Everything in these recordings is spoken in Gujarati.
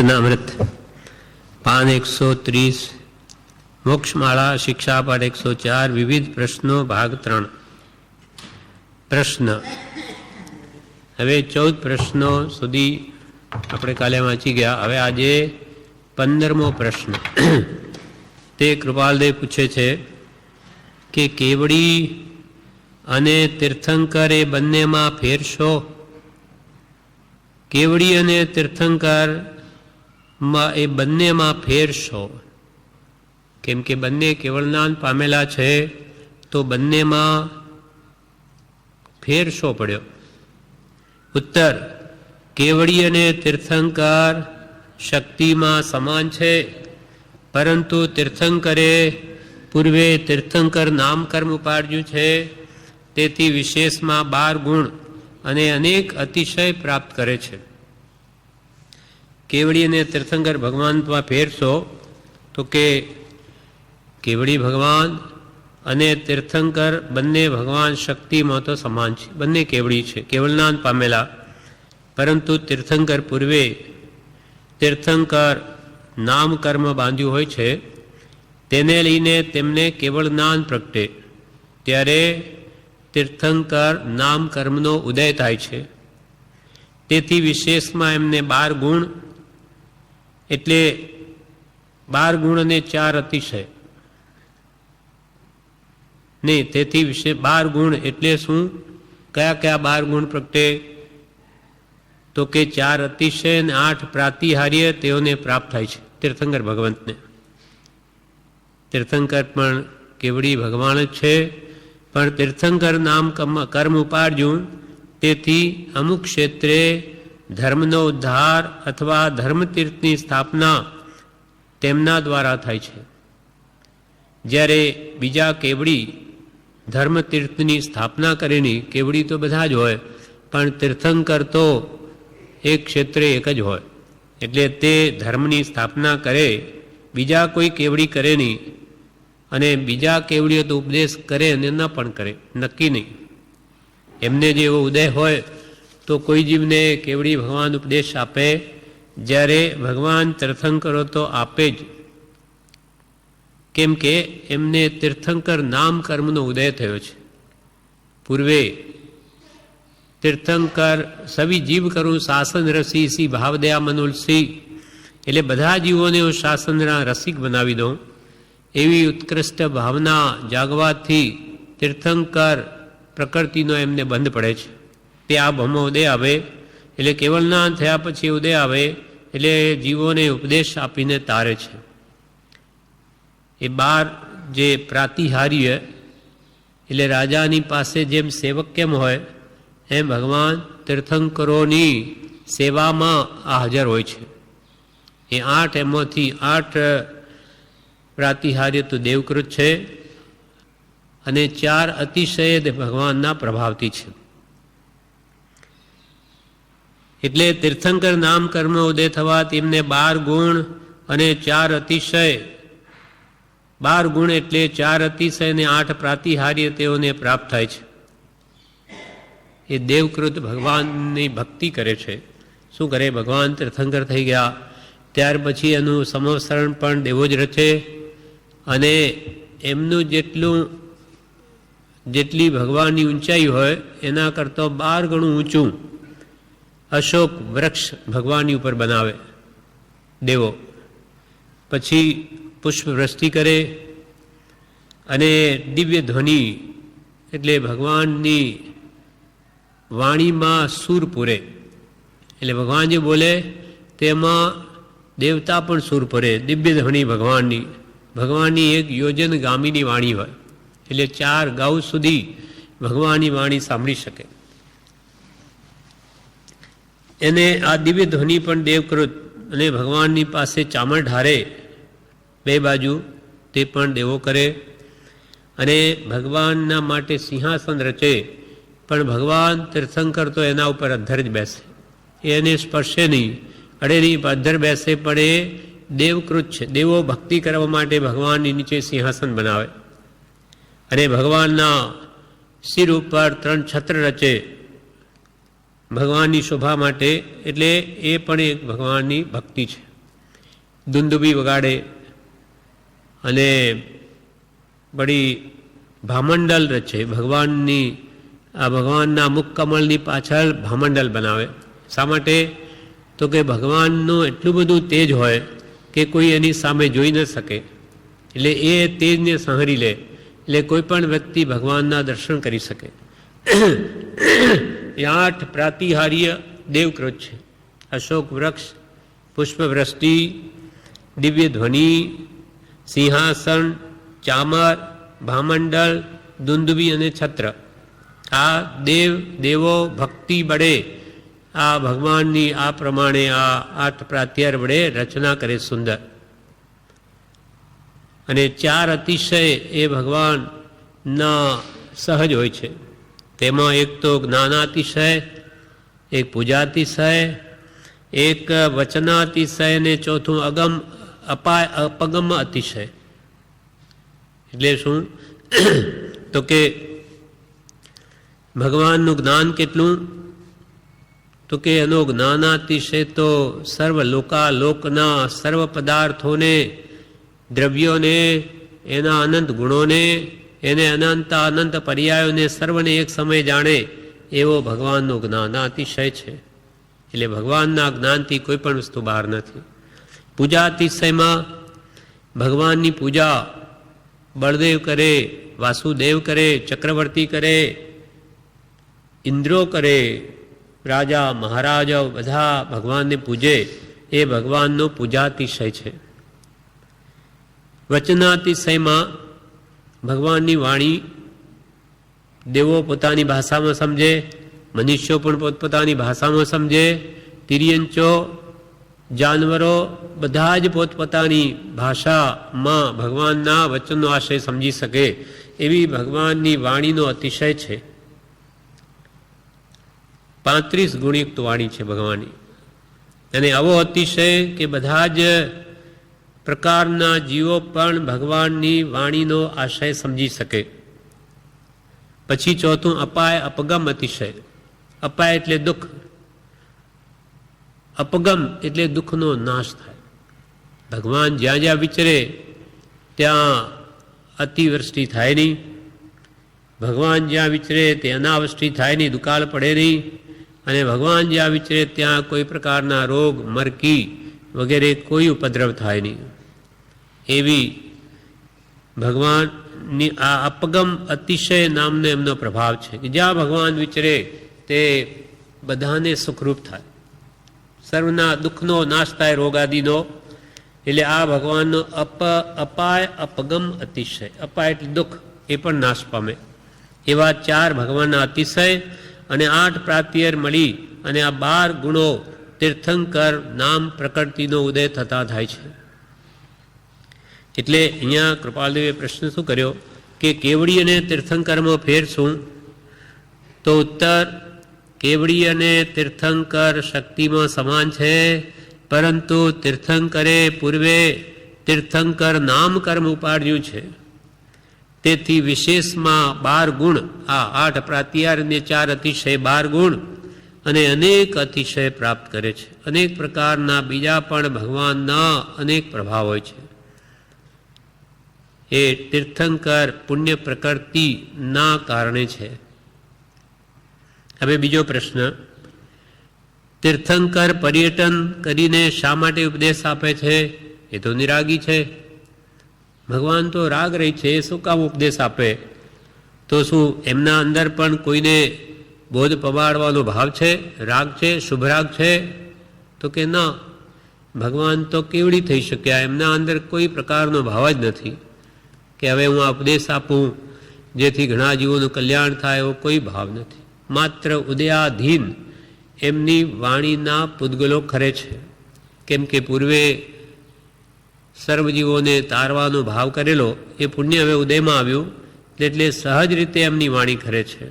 વચનામૃત પાન 130 મોક્ષમાળા શિક્ષાપાઠ 104 વિવિધ પ્રશ્નો ભાગ 3 પ્રશ્ન હવે 14 પ્રશ્નો સુધી આપણે કાલે વાંચી ગયા. હવે આજે 15મો પ્રશ્ન. તે કૃપાલદેવ પૂછે છે કે કેવડી અને તીર્થંકર એ બંનેમાં ફેર શો? કેવડી અને તીર્થંકર એ બંનેમાં ફેર શો? કેમ કે બંને કેવળનાન પામેલા છે, તો બંનેમાં ફેર શો પડ્યો? ઉત્તર: કેવડી અને તીર્થંકર શક્તિમાં સમાન છે, પરંતુ તીર્થંકરે પૂર્વે તીર્થંકર નામ કર્મ ઉપાડ્યું છે, તેથી વિશેષમાં 12 ગુણ અને અનેક અતિશય પ્રાપ્ત કરે છે. કેવડી અને તીર્થંકર ભગવાનમાં ફેરશો તો કે કેવડી ભગવાન અને તીર્થંકર બંને ભગવાન શક્તિમાં તો સમાન છે. બંને કેવડી છે, કેવળનાન પામેલા, પરંતુ તીર્થંકર પૂર્વે તીર્થંકર નામ કર્મ બાંધ્યું હોય છે, તેને લઈને તેમને કેવળ જ્ઞાન પ્રગટે ત્યારે તીર્થંકર નામ કર્મનો ઉદય થાય છે. તેથી વિશેષમાં એમને 12 ગુણ, એટલે 12 ગુણ અને 4 અતિશય નહીં. તેથી વિશે 12 ગુણ એટલે શું? કયા કયા 12 ગુણ પ્રગટે? તો કે 4 અતિશય અને 8 પ્રાતિહાર્ય તેઓને પ્રાપ્ત થાય છે તીર્થંકર ભગવંતને. તીર્થંકર પણ કેવડી ભગવાન જ છે, પણ તીર્થંકર નામ કર્મ ઉપાડ્યું, તેથી અમુક ક્ષેત્રે ધર્મનો ઉદ્ધાર અથવા ધર્મતીર્થની સ્થાપના તેમના દ્વારા થાય છે. જ્યારે બીજા કેવડી ધર્મતીર્થની સ્થાપના કરેની, કેવડી તો બધા જ હોય, પણ તીર્થંકર તો એક ક્ષેત્રે એક જ હોય, એટલે તે ધર્મની સ્થાપના કરે, બીજા કોઈ કેવડી કરે નહીં. અને બીજા કેવડીઓ તો ઉપદેશ કરે અને ન પણ કરે, નક્કી નહીં. એમને જે એવો ઉદય હોય તો કોઈ જીવને કેવડી ભગવાન ઉપદેશ આપે, જ્યારે ભગવાન તીર્થંકરો તો આપે જ. કેમ કે એમને તીર્થંકર નામ કર્મનો ઉદય થયો છે. પૂર્વે તીર્થંકર સવી જીવ કરું શાસન રસી સી ભાવદયા મનુલસી, એટલે બધા જીવોને હું શાસનના રસિક બનાવી દઉં, એવી ઉત્કૃષ્ટ ભાવના જાગવાથી તીર્થંકર પ્રકૃતિનો એમને બંધ પડે છે. તે આ ભમો ઉદય આવે એટલે કેવળનાન થયા પછી ઉદય આવે એટલે જીવોને ઉપદેશ આપીને તારે છે. એ 12 જે પ્રાતિહાર્ય, એટલે રાજાની પાસે જેમ સેવક કેમ હોય, એમ ભગવાન તીર્થંકરોની સેવામાં હાજર હોય છે. એ 8 એમાંથી 8 પ્રાતિહાર્ય તો દેવકૃત છે, અને 4 અતિશય ભગવાનના પ્રભાવથી છે. એટલે તીર્થંકર નામ કર્મ ઉદય થવા તેમને 12 ગુણ અને 4 અતિશય, 12 ગુણ એટલે 4 અતિશય અને 8 પ્રાતિહાર્ય તેઓને પ્રાપ્ત થાય છે. એ દેવકૃત ભગવાનની ભક્તિ કરે છે. શું કરે? ભગવાન તીર્થંકર થઈ ગયા ત્યાર પછી એનું સંવત્સરણ પણ દેવો જ રચે, અને એમનું જેટલી ભગવાનની ઊંચાઈ હોય એના કરતાં 12 ગણું ઊંચું અશોક વૃક્ષ ભગવાનની ઉપર બનાવે દેવો. પછી પુષ્પવૃષ્ટિ કરે, અને દિવ્ય ધ્વનિ એટલે ભગવાનની વાણીમાં સૂર પૂરે, એટલે ભગવાન જે બોલે તેમાં દેવતા પણ સૂર પૂરે. દિવ્ય ધ્વનિ ભગવાનની 1 યોજન ગામીની વાણી હોય, એટલે 4 ગાઉ સુધી ભગવાનની વાણી સાંભળી શકે. એને આ દિવ્ય ધ્વનિ પણ દેવકૃત, અને ભગવાનની પાસે ચામર ઢારે 2 બાજુ, તે પણ દેવો કરે. અને ભગવાનના માટે સિંહાસન રચે, પણ ભગવાન તીર્થંકર તો એના ઉપર અધ્ધર જ બેસે, એને સ્પર્શે નહીં, અડે નહીં, અધ્ધર બેસે. પણ એ દેવકૃત છે. દેવો ભક્તિ કરવા માટે ભગવાનની નીચે સિંહાસન બનાવે, અને ભગવાનના શિર ઉપર 3 છત્ર રચે ભગવાનની શોભા માટે. એટલે એ પણ એક ભગવાનની ભક્તિ છે. દુંદુબી વગાડે અને બડી ભામંડલ રચે. ભગવાનના મુખ કમળની પાછળ ભામંડલ બનાવે. શા માટે? તો કે ભગવાનનું એટલું બધું તેજ હોય કે કોઈ એની સામે જોઈ ન શકે, એટલે એ તેજને સંહરી લે, એટલે કોઈ પણ વ્યક્તિ ભગવાનના દર્શન કરી શકે. એ 8 પ્રાતિહાર્ય દેવકૃત છે. અશોક વૃક્ષ, પુષ્પવૃષ્ટિ, દિવ્ય ધ્વનિ, સિંહાસન, ચામર, ભામંડળ, દુંદુબી અને છત્ર. આ દેવો ભક્તિ બળે આ ભગવાનની આ પ્રમાણે આ 8 પ્રાત્યાર વડે રચના કરે સુંદર. અને 4 અતિશય એ ભગવાનના સહજ હોય છે. તેમાં એક તો જ્ઞાનાતિશય, એક પૂજાતિશય, એક વચનાતિશય અને ચોથું અપગમ અતિશય. એટલે શું? તો કે ભગવાનનું જ્ઞાન કેટલું? તો કે એનો જ્ઞાનાતિશય તો સર્વ લોકના સર્વ પદાર્થોને, દ્રવ્યોને, એના અનંત ગુણોને, એને અનંત પર્યાયોને સર્વને એક સમય જાણે એવો ભગવાનનું જ્ઞાનાતિશય છે. એટલે ભગવાનના જ્ઞાનથી કોઈ પણ વસ્તુ બહાર નથી. પૂજાતિશયમાં ભગવાનની પૂજા બળદેવ કરે, વાસુદેવ કરે, ચક્રવર્તી કરે, ઇન્દ્રો કરે, રાજા મહારાજાઓ બધા ભગવાનને પૂજે, એ ભગવાનનો પૂજાતિશય છે. વચનાતિશયમાં ભગવાનની વાણી દેવો પોતાની ભાષામાં સમજે, મનુષ્યો પણ પોતપોતાની ભાષામાં સમજે, તિર્યંચો, જાનવરો બધા જ પોતપોતાની ભાષામાં ભગવાનના વચનનો આશય સમજી શકે એવી ભગવાનની વાણીનો અતિશય છે. 35 ગુણયુક્ત વાણી છે ભગવાનની. અને આવો અતિશય કે બધા જ પ્રકારના જીવો પણ ભગવાનની વાણીનો આશય સમજી શકે. પછી ચોથું અપગમ અતિશય. અપાય એટલે દુઃખ, અપગમ એટલે દુઃખનો નાશ થાય. ભગવાન જ્યાં જ્યાં વિચરે ત્યાં અતિવૃષ્ટિ થાય નહીં, ભગવાન જ્યાં વિચરે તે અનાવૃષ્ટિ થાય નહીં, દુકાળ પડે નહીં, અને ભગવાન જ્યાં વિચરે ત્યાં કોઈ પ્રકારના રોગ, મરકી વગેરે કોઈ ઉપદ્રવ થાય નહીં. એવી ભગવાનની આ અપગમ અતિશય નામનો એમનો પ્રભાવ છે કે જ્યાં ભગવાન વિચરે તે બધાને સુખરૂપ થાય, સર્વના દુઃખનો નાશ થાય, રોગાદિનો. એટલે આ ભગવાનનો અપાય અપગમ અતિશય. અપાય એટલે દુઃખ, એ પણ નાશ પામે. એવા 4 ભગવાનના અતિશય અને 8 પ્રાત્યર મળી અને આ 12 ગુણો તીર્થંકર નામ પ્રકૃતિનો ઉદય થતા થાય છે. એટલે અહીંયા કૃપાલદેવે પ્રશ્ન શું કર્યો કે કેવડી અને તીર્થંકરમાં ફેર શું? તો ઉત્તર, કેવડી અને તીર્થંકર શક્તિમાં સમાન છે, પરંતુ તીર્થંકરે પૂર્વે તીર્થંકર નામ કર્મ ઉપાડ્યું છે. તેથી વિશેષમાં 12 ગુણ, આ 8 પ્રાત્યાર અને 4 અતિશય 12 ગુણ અને અનેક અતિશય પ્રાપ્ત કરે છે. અનેક પ્રકારના બીજા પણ ભગવાનના અનેક પ્રભાવ હોય છે. એ તીર્થંકર પુણ્ય પ્રકૃતિના કારણે છે. હવે બીજો પ્રશ્ન, તીર્થંકર પર્યટન કરીને શા માટે ઉપદેશ આપે છે? એ તો નિરાગી છે. ભગવાન તો રાગ રહી છે, એ શું કામ ઉપદેશ આપે? તો શું એમના અંદર પણ કોઈને બોધ પમાડવાનો ભાવ છે, રાગ છે, શુભ રાગ છે? તો કે ના, ભગવાન તો કેવડી થઈ શક્યા, એમના અંદર કોઈ પ્રકારનો ભાવ જ નથી કે હવે હું આ ઉપદેશ આપું જેથી ઘણા જીવોનું કલ્યાણ થાય, એવો કોઈ ભાવ નથી. માત્ર ઉદયાધીન એમની વાણીના પૂદગલો ખરે છે. કેમ કે પૂર્વે સર્વજીવોને તારવાનો ભાવ કરેલો એ પુણ્ય હવે ઉદયમાં આવ્યું, એટલે સહજ રીતે એમની વાણી ખરે છે.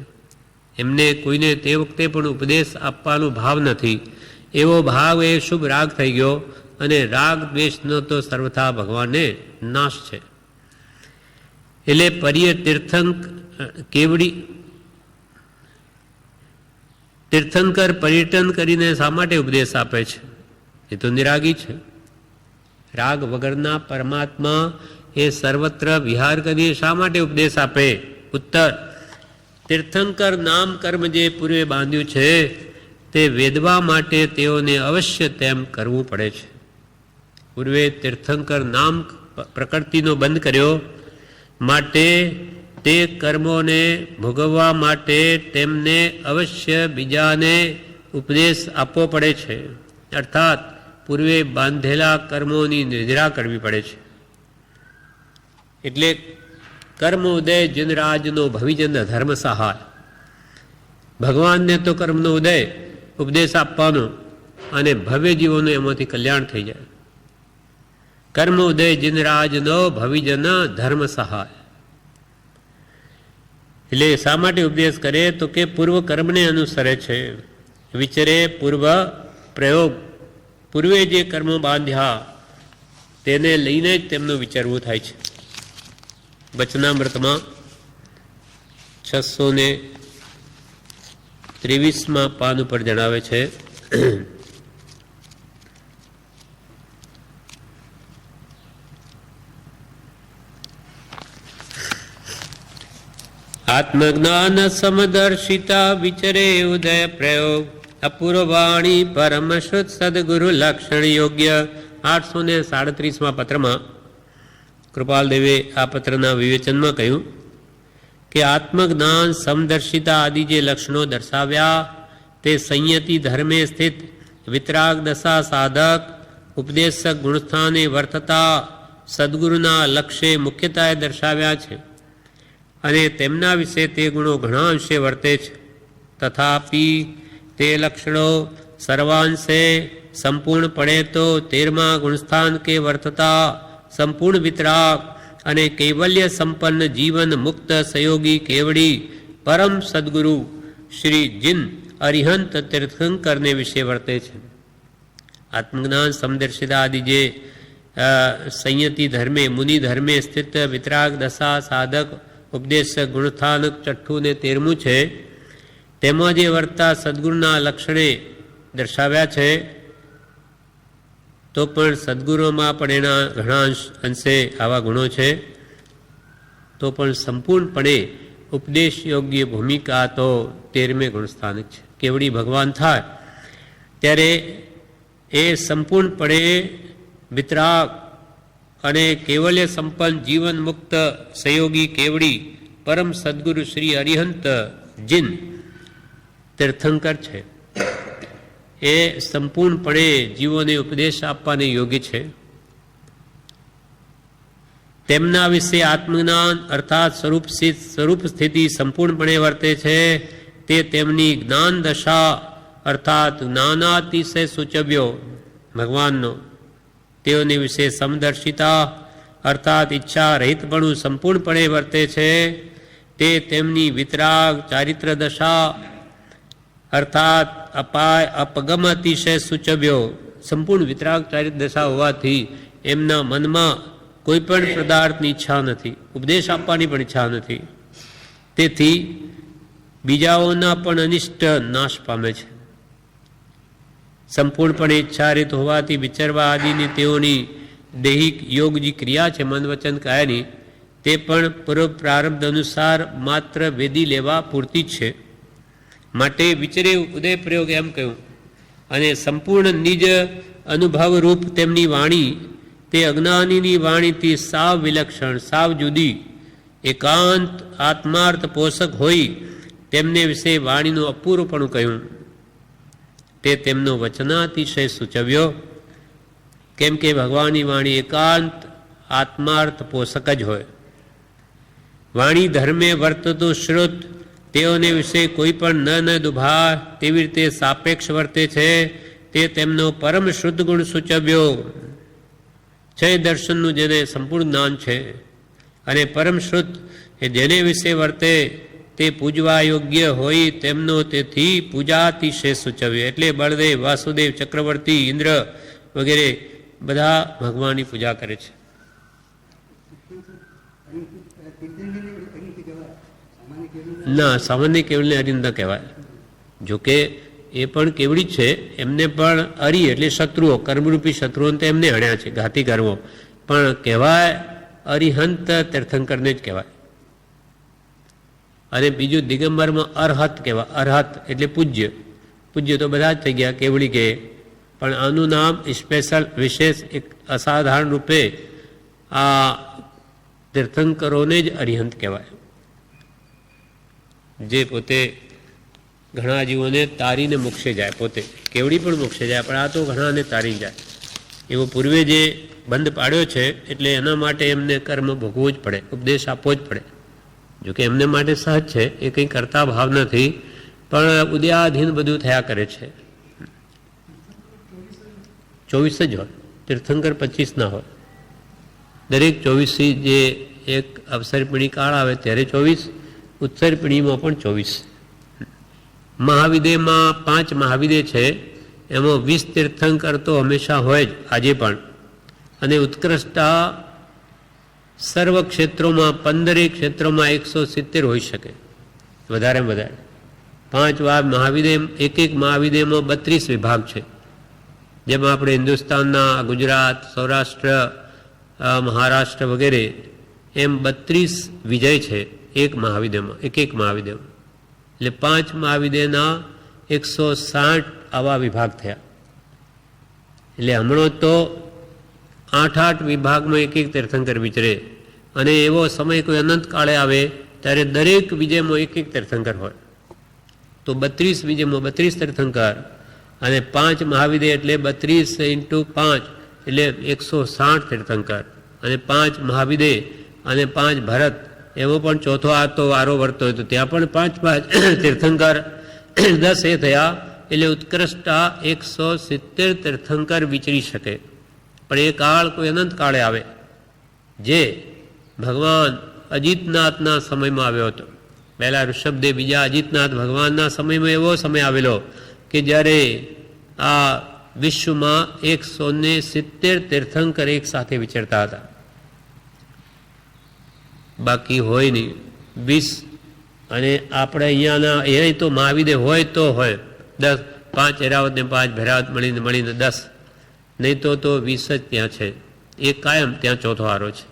એમને કોઈને તે વખતે પણ ઉપદેશ આપવાનો ભાવ નથી. એવો ભાવ એ શુભ રાગ થઈ ગયો, અને રાગ દ્વેષનો તો સર્વથા ભગવાનને નાશ છે. એટલે તીર્થંકર પર્યટન કરીને શા માટે ઉપદેશ આપે છે? એ તો નિરાગી છે. રાગ વગરના પરમાત્મા એ સર્વત્ર વિહાર કરી શા માટે ઉપદેશ આપે? ઉત્તર: તીર્થંકર નામ કર્મ જે પૂર્વે બાંધ્યું છે તે વેદવા માટે તેઓને અવશ્ય તેમ કરવું પડે છે. પૂર્વે તીર્થંકર નામ પ્રકૃતિનો બંધ કર્યો માટે તે કર્મોને ભોગવવા માટે તેમને અવશ્ય બીજાને ઉપદેશ આપવો પડે છે. અર્થાત પૂર્વે બાંધેલા કર્મોની નિદ્રા કરવી પડે છે. એટલે કર્મ ઉદય જનરાજનો ભવિજન ધર્મ સહાય. ભગવાનને તો કર્મનો ઉદય ઉપદેશ આપવાનો અને ભવ્ય જીવોનું એમાંથી કલ્યાણ થઈ જાય. કર્મ ઉદય જનરાજનો ભવિજન ધર્મ સહાય. એટલે શા માટે ઉપદેશ કરે? તો કે પૂર્વ કર્મને અનુસરે છે. વિચરે પૂર્વ પ્રયોગ. પૂર્વે જે કર્મો બાંધ્યા તેને લઈને જ તેમનું વિચારવું થાય છે. વચનામૃતમાં 623 પાન ઉપર જણાવે છે, આત્મજ્ઞાન સમદર્શિતા વિચરે ઉદય પ્રયોગ અપૂર્વવાણી પરમશ્રુત સદગુરુ લક્ષણ યોગ્ય. 837 પત્રમાં કૃપાલદેવે આ પત્રના વિવેચનમાં કહ્યું કે આત્મજ્ઞાન સમદર્શિતા આદિ જે લક્ષણો દર્શાવ્યા તે સંયતિ ધર્મે સ્થિત વિતરાગ દશા સાધક ઉપદેશક ગુણસ્થાને વર્તતા સદગુરુના લક્ષ્ય મુખ્યતાએ દર્શાવ્યા છે અને તેમના વિશે તે ગુણો ઘણા અંશે વર્તે છે. તથાપિ તે લક્ષણો સર્વાંશે સંપૂર્ણપણે તો 13મા ગુણસ્થાન કે વર્તતા સંપૂર્ણ વિતરાગ અને કૈવલ્ય સંપન્ન જીવન મુક્ત સહયોગી કેવડી પરમ સદગુરુ શ્રી જીન અરિહંત તીર્થંકરને વિશે વર્તે છે. આત્મજ્ઞાન સમદર્શિતા આદિ જે સંયતિ ધર્મે મુનિ ધર્મે સ્થિત વિતરાગ દશા સાધક ઉપદેશક ગુણસ્થાનક 6 ને 13મું છે. તેમાં જે વર્તા સદગુરુના લક્ષણે દર્શાવ્યા છે તો પણ સદગુરુમાં પણ એના ઘણા અંશે આવા ગુણો છે. તો પણ સંપૂર્ણપણે ઉપદેશ યોગ્ય ભૂમિકા તો 13મે ગુણસ્થાનક છે. કેવડી ભગવાન થાય ત્યારે એ સંપૂર્ણપણે વિતરાગ અને કૈવલ્ય સંપન્ન જીવન મુક્ત સહયોગી કેવડી પરમ સદગુરુ શ્રી અરિહંત જીન તીર્થંકર છે. એ સંપૂર્ણપણે જીવોને ઉપદેશ આપવાને યોગ્ય છે. તેમના વિશે આત્મજ્ઞાન અર્થાત સ્વરૂપ સ્થિતિ સંપૂર્ણપણે વર્તે છે. તે તેમની જ્ઞાન દશા અર્થાત જ્ઞાનાતિશય સૂચવ્યો ભગવાનનો તેઓની વિશે સમદર્શિતા અર્થાત ઈચ્છા રહિતપણું સંપૂર્ણપણે વર્તે છે. તે તેમની વિતરાગ ચારિત્ર દશા અર્થાત અપગમ અતિશય સૂચવ્યો સંપૂર્ણ વિતરાગ ચારિત્ર દશા હોવાથી એમના મનમાં કોઈ પણ પદાર્થની ઈચ્છા નથી, ઉપદેશ આપવાની પણ ઈચ્છા નથી. તેથી બીજાઓના પણ અનિષ્ટ નાશ પામે છે. સંપૂર્ણપણે ઈચ્છારિત હોવાથી વિચરવા આદિની તેઓની દૈહિક યોગજી ક્રિયા છે મન વચન કાયાની તે પણ પૂર્વ પ્રારબ્ધ અનુસાર માત્ર વેદી લેવા પૂરતી જ છે. માટે વિચરે ઉદય પ્રયોગ એમ કહ્યું. અને સંપૂર્ણ નિજ અનુભવરૂપ તેમની વાણી તે અજ્ઞાનીની વાણીથી સાવ વિલક્ષણ સાવ જુદી એકાંત આત્માર્થ પોષક હોય તેમને વિશે વાણીનું અપૂર્વપણું કહ્યું. તે તેમનો વચનાતિશય સૂચવ્યો. કેમ કે ભગવાનની વાણી એકાંત આત્માર્થ પોષક જ હોય. વાણી ધર્મે વર્તતો શ્રુત તેઓને વિશે કોઈ પણ ન દુભા તેવી રીતે સાપેક્ષ વર્તે છે. તે તેમનો પરમ શુદ્ધ ગુણ સૂચવ્યો. છ દર્શનનું જેને સંપૂર્ણ જ્ઞાન છે અને પરમ શુદ્ધ એ જેને વિશે વર્તે તે પૂજવા યોગ્ય હોય તેમનો તેથી પૂજાતિશય સૂચવ્યો. એટલે બળદેવ વાસુદેવ ચક્રવર્તી ઇન્દ્ર વગેરે બધા ભગવાનની પૂજા કરે છે. ના સામાન્ય કેવલને અરિંદ કહેવાય. જોકે એ પણ કેવડી જ છે, એમને પણ અરી એટલે શત્રુઓ, કર્મરૂપી શત્રુઓને તો એમને હણ્યા છે, ઘાતી કર્મો, પણ કહેવાય અરિહંત તીર્થંકરને જ કહેવાય. અને બીજું દિગંબરમાં અરહત કહેવાય. અરહત એટલે પૂજ્ય. પૂજ્ય તો બધા જ થઈ ગયા, કેવડી કે, પણ આનું નામ સ્પેશિયલ વિશેષ એક અસાધારણ રૂપે આ તીર્થંકરોને જ અરિહંત કહેવાય, જે પોતે ઘણા જીવોને તારીને મોક્ષે જાય. પોતે કેવડી પણ મોક્ષે જાય, પણ આ તો ઘણાને તારી જાય. એવો પૂર્વે જે બંધ પાડ્યો છે, એટલે એના માટે એમને કર્મ ભોગવવું જ પડે, ઉપદેશ આપવો જ પડે. જોકે એમને માટે સહજ છે, એ કંઈ કરતા ભાવ નથી, પણ ઉદ્યાધીન બધું થયા કરે છે. 24 જ હોય, તીર્થંકર 25 ના હોય. દરેક 24 જે એક અવસરપીણી કાળ આવે ત્યારે 24, ઉત્સરપીણીમાં પણ 24. મહાવિદેયમાં 5 મહાવિદેય છે, એમાં 20 તીર્થંકર તો હંમેશા હોય જ, આજે પણ. અને ઉત્કૃષ્ટતા સર્વ ક્ષેત્રોમાં 15 ક્ષેત્રોમાં 170 હોઈ શકે, વધારેમાં વધારે. 5 વાર મહાવિદેય, એક મહાવિદેયમાં 32 વિભાગ છે. જેમાં આપણે હિન્દુસ્તાનના ગુજરાત, સૌરાષ્ટ્ર, મહારાષ્ટ્ર વગેરે એમ 32 વિજય છે એક મહાવિદેયમાં, એક મહાવિદેયમાં. એટલે 5 મહાવિદેયના 160 આવા વિભાગ થયા. એટલે હમણાં તો 8 વિભાગમાં એક તીર્થંકર વિચરે, અને એવો સમય કોઈ અનંત કાળે આવે ત્યારે દરેક વિજયમાં એક તીર્થંકર હોય. તો 32 વિજયમાં 32 તીર્થંકર, અને 5 મહાવિદેય એટલે 32 × 5 એટલે 160 તીર્થંકર, અને 5 મહાવિદેય અને 5 ભરત, એવો પણ ચોથો આ તો વારો વર્તો હોય તો ત્યાં પણ 5 તીર્થંકર 10 એ થયા. એટલે ઉત્કૃષ્ટતા 170 તીર્થંકર વિચરી શકે. પણ એ કાળ કોઈ અનંત કાળે આવે, જે ભગવાન અજીતનાથના સમયમાં આવ્યો હતો. પહેલા ઋષભદેવ, બીજા અજીતનાથ. ભગવાનના સમયમાં એવો સમય આવેલો કે જ્યારે આ વિશ્વમાં 170 તીર્થંકર એક સાથે વિચરતા હતા. બાકી હોય નહીં 20. અને આપણે અહીંયા તો મહાવિદેય હોય તો હોય 10, 5 એરાવત ને 5 ભેરાવત મળીને 10, નહીં તો 20 જ ત્યાં છે. એ કાયમ ત્યાં ચોથો હારો છે,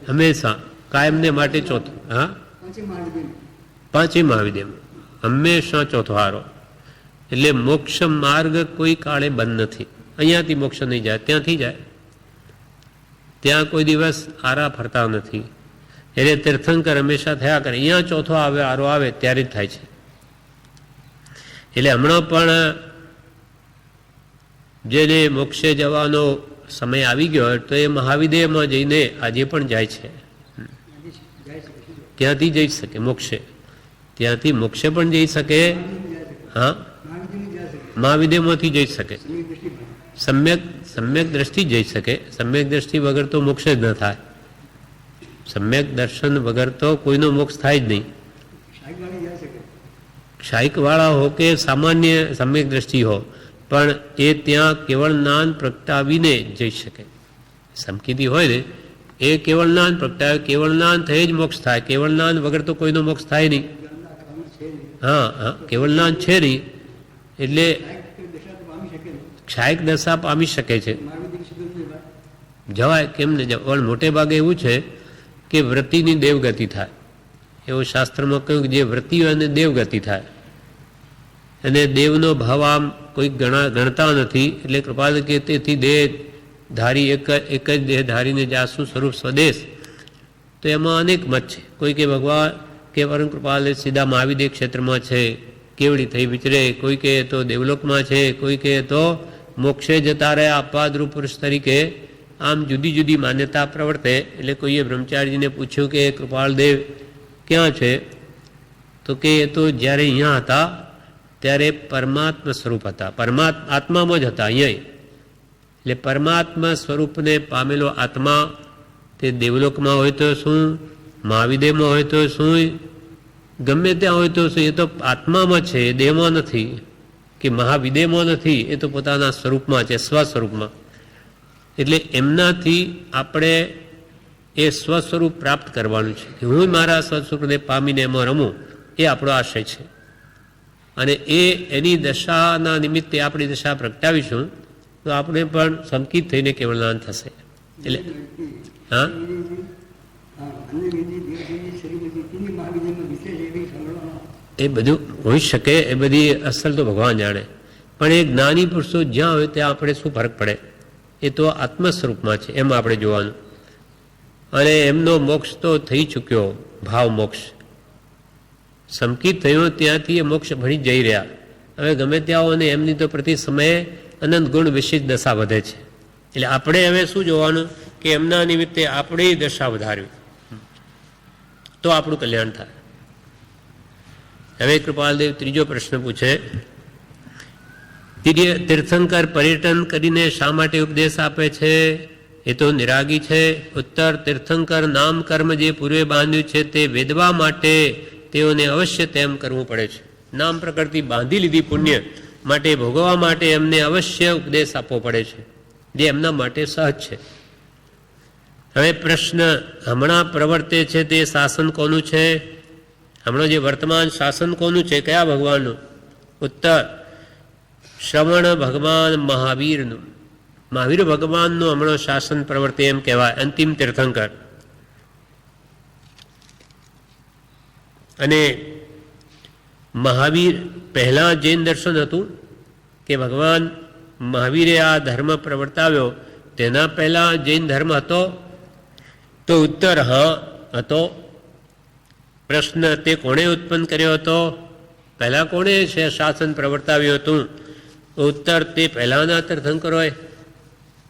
હંમેશા કાયમને માટે ચોથો. હા, 5 મહાવિદેયમાં હંમેશા ચોથો હારો. એટલે મોક્ષ માર્ગ કોઈ કાળે બંધ નથી. અહીંયાથી મોક્ષ નહીં જાય, ત્યાંથી જાય. ત્યાં કોઈ દિવસ આરા ફરતા નથી. એટલે તીર્થંકર હંમેશા થયા કરે. અહીંયા ચોથો આરો આવે ત્યારે જ થાય છે. એટલે હમણાં પણ જેને મોક્ષે જવાનો સમય આવી ગયો તો એ મહાવિદેયમાં જઈને આજે પણ જાય છે. ક્યાંથી જઈ શકે મોક્ષે? ત્યાંથી મોક્ષે પણ જઈ શકે. હા, મહાવિદેયમાંથી જઈ શકે. સમ્યક દ્રષ્ટિ જઈ શકે. સમ્યક દ્રષ્ટિ વગર તો મોક્ષ જ ન થાય. સમ્યક દર્શન વગર તો કોઈનો મોક્ષ થાય જ નહીં. ક્ષાયિકવાળા હો કે સામાન્ય સમ્યક દ્રષ્ટિ હો, પણ એ ત્યાં કેવળ જ્ઞાન પ્રગટાવીને જઈ શકે. સમકીદી હોય ને એ કેવળ જ્ઞાન પ્રગટાવે, કેવળ જ્ઞાન થઈ જ મોક્ષ થાય. કેવળ જ્ઞાન વગર તો કોઈનો મોક્ષ થાય નહીં. હા, કેવળ જ્ઞાન છે નહીં એટલે ક્ષાયિક દશા પામી શકે છે. જવાય, કેમ ને જવાય. પણ મોટે ભાગે એવું છે કે વ્રતિની દેવગતિ થાય. એવું શાસ્ત્રમાં કહ્યું કે જે વ્રતિ હોય એને દેવગતિ થાય. અને દેવનો ભાવ આમ કોઈ ગણતા નથી. એટલે કૃપાલ કે તેથી દેહ ધારી એક જ દેહ ધારીને જાસુ સ્વરૂપ સ્વદેશ. તો એમાં અનેક મત છે. કોઈ કે ભગવાન કે પરમ કૃપાલ સીધા મહાવિદેય ક્ષેત્રમાં છે, કેવડી થઈ વિચરે. કોઈ કહે તો દેવલોકમાં છે, કોઈ કહે તો મોક્ષે જતા રહ્યા અપાદરૂપ પુરુષ તરીકે. આમ જુદી જુદી માન્યતા પ્રવર્તે. એટલે કોઈએ બ્રહ્મચારીજીને પૂછ્યું કે કૃપાલદેવ ક્યાં છે? તો કે એ તો જ્યારે અહીંયા હતા ત્યારે પરમાત્મા સ્વરૂપ હતા, આત્મામાં જ હતા અહીંયા. એટલે પરમાત્મા સ્વરૂપને પામેલો આત્મા તે દેવલોકમાં હોય તો શું, મહાવિદેયમાં હોય તો શું, ગમે ત્યાં હોય તો શું, એ તો આત્મામાં છે, દેહમાં નથી કે મહાવિદેયમાં નથી. એ તો પોતાના સ્વરૂપમાં છે, સ્વસ્વરૂપમાં. એટલે એમનાથી આપણે એ સ્વસ્વરૂપ પ્રાપ્ત કરવાનું છે. કે હું મારા સ્વસ્વરૂપને પામીને એમાં રમું, એ આપણો આશય છે. અને એની દશાના નિમિત્તે આપણી દશા પ્રગટાવીશું તો આપણે પણ સંકિત થઈને કેવળનાન થશે. એટલે હા એ બધું હોઈ શકે, એ બધી અસલ તો ભગવાન જાણે, પણ એ જ્ઞાની પુરુષો જ્યાં હોય ત્યાં આપણે શું ફરક પડે, એ તો આત્મ સ્વરૂપમાં છે એમ આપણે જોવાનું. અને એમનો મોક્ષ તો થઈ ચૂક્યો, ભાવ મોક્ષ સંકિત થયો ત્યાંથી એ મોક્ષ ભણી જઈ રહ્યા. હવે ગમે ત્યાં અને એમની તો પ્રતિ સમયે અનંત ગુણ વિશેષ દશા વધે છે. એટલે આપણે હવે શું જોવાનું કે એમના નિમિત્તે આપણી દશા વધારવી તો આપણું કલ્યાણ થાય. હવે કૃપાલદેવ ત્રીજો પ્રશ્ન પૂછે, તીર્થંકર પર્યટન કરીને શા માટે ઉપદેશ આપે છે? એ તો નિરાગી છે. ઉત્તર, તીર્થંકર નામ કર્મ જે પૂર્વે બાંધ્યું છે તે વેદવા માટે તેઓને અવશ્ય તેમ કરવું પડે છે. નામ પ્રકૃતિ બાંધી લીધી પુણ્ય માટે ભોગવવા માટે એમને અવશ્ય ઉપદેશ આપવો પડે છે, જે એમના માટે સહજ છે. હવે પ્રશ્ન, હમણાં પ્રવર્તે છે તે શાસન કોનું છે? હમણાં જે વર્તમાન શાસન કોનું છે, કયા ભગવાનનું? ઉત્તર, શ્રવણ ભગવાન મહાવીરનું. મહાવીર ભગવાનનું હમણાં શાસન પ્રવર્તે એમ કહેવાય, અંતિમ તીર્થંકર. અને મહાવીર પહેલાં જૈન દર્શન હતું કે ભગવાન મહાવીરે આ ધર્મ પ્રવર્તાવ્યો તેના પહેલાં જૈન ધર્મ હતો? તો ઉત્તર, હા હતો. પ્રશ્ન, તે કોણે ઉત્પન્ન કર્યો હતો? પહેલાં કોણે શાસન પ્રવર્તાવ્યું હતું? ઉત્તર, તે પહેલાંના તીર્થંકરોએ.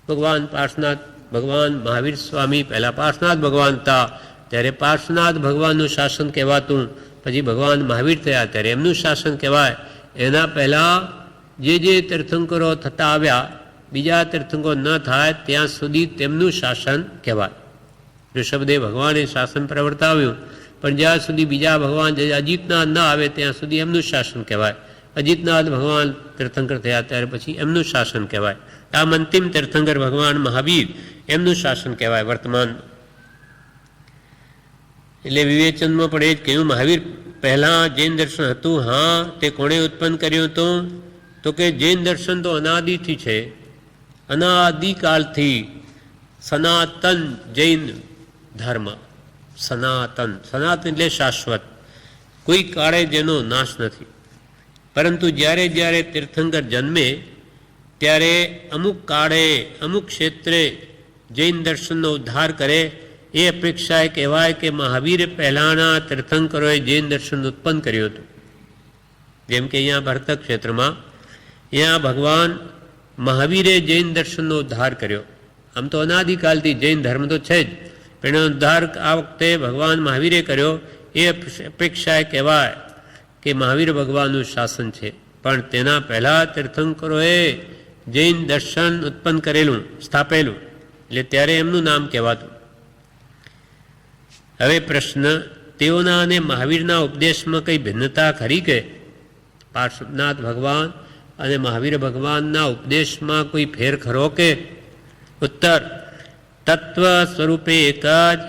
ભગવાન પાર્શ્વનાથ, ભગવાન મહાવીર સ્વામી પહેલાં પાર્શ્વનાથ ભગવાન હતા ત્યારે પાર્શ્વનાથ ભગવાનનું શાસન કહેવાતું. પછી ભગવાન મહાવીર થયા ત્યારે એમનું શાસન કહેવાય. એના પહેલાં જે તીર્થંકરો થતા આવ્યા, બીજા તીર્થંકરો ન થાય ત્યાં સુધી તેમનું શાસન કહેવાય. ઋષભદેવ ભગવાને શાસન પ્રવર્તાવ્યું, પણ જ્યાં સુધી બીજા ભગવાન અજીતનાથ ન આવે ત્યાં સુધી એમનું શાસન કહેવાય. અજીતનાથ ભગવાન તીર્થંકર થયા ત્યારે પછી એમનું શાસન કહેવાય. આમ અંતિમ તીર્થંકર ભગવાન મહાવીર એમનું શાસન કહેવાય વર્તમાન. એટલે વિવેચનમાં પણ એ જ કહ્યું, મહાવીર પહેલાં જૈન દર્શન હતું. હા, તે કોણે ઉત્પન્ન કર્યું હતું? તો કે જૈન દર્શન તો અનાદિથી છે, અનાદિકાળથી સનાતન જૈન ધર્મ. સનાતન, સનાતન એટલે શાશ્વત, કોઈ કાળે જેનો નાશ નથી. પરંતુ જ્યારે જ્યારે તીર્થંકર જન્મે ત્યારે અમુક કાળે અમુક ક્ષેત્રે જૈન દર્શનનો ઉદ્ધાર કરે એ અપેક્ષાએ કહેવાય કે મહાવીર પહેલાંના તીર્થંકરોએ જૈન દર્શન ઉત્પન્ન કર્યું હતું. જેમ કે અહીંયા ભરત ક્ષેત્રમાં અહીંયા ભગવાન મહાવીરે જૈન દર્શનનો ઉદ્ધાર કર્યો. આમ તો અનાદિકાલથી જૈન ધર્મ તો છે જ, પણ એનો ઉદ્ધાર આ વખતે ભગવાન મહાવીરે કર્યો એ અપેક્ષાએ કહેવાય કે મહાવીર ભગવાનનું શાસન છે. પણ તેના પહેલાં તીર્થંકરોએ જૈન દર્શન ઉત્પન્ન કરેલું, સ્થાપેલું, એટલે ત્યારે એમનું નામ કહેવાતું. હવે પ્રશ્ન, તેઓના અને મહાવીરના ઉપદેશમાં કંઈ ભિન્નતા ખરી કે? પાર્શ્વનાથ ભગવાન અને મહાવીર ભગવાનના ઉપદેશમાં કોઈ ફેર ખરો કે? ઉત્તર, તત્વ સ્વરૂપે એક જ,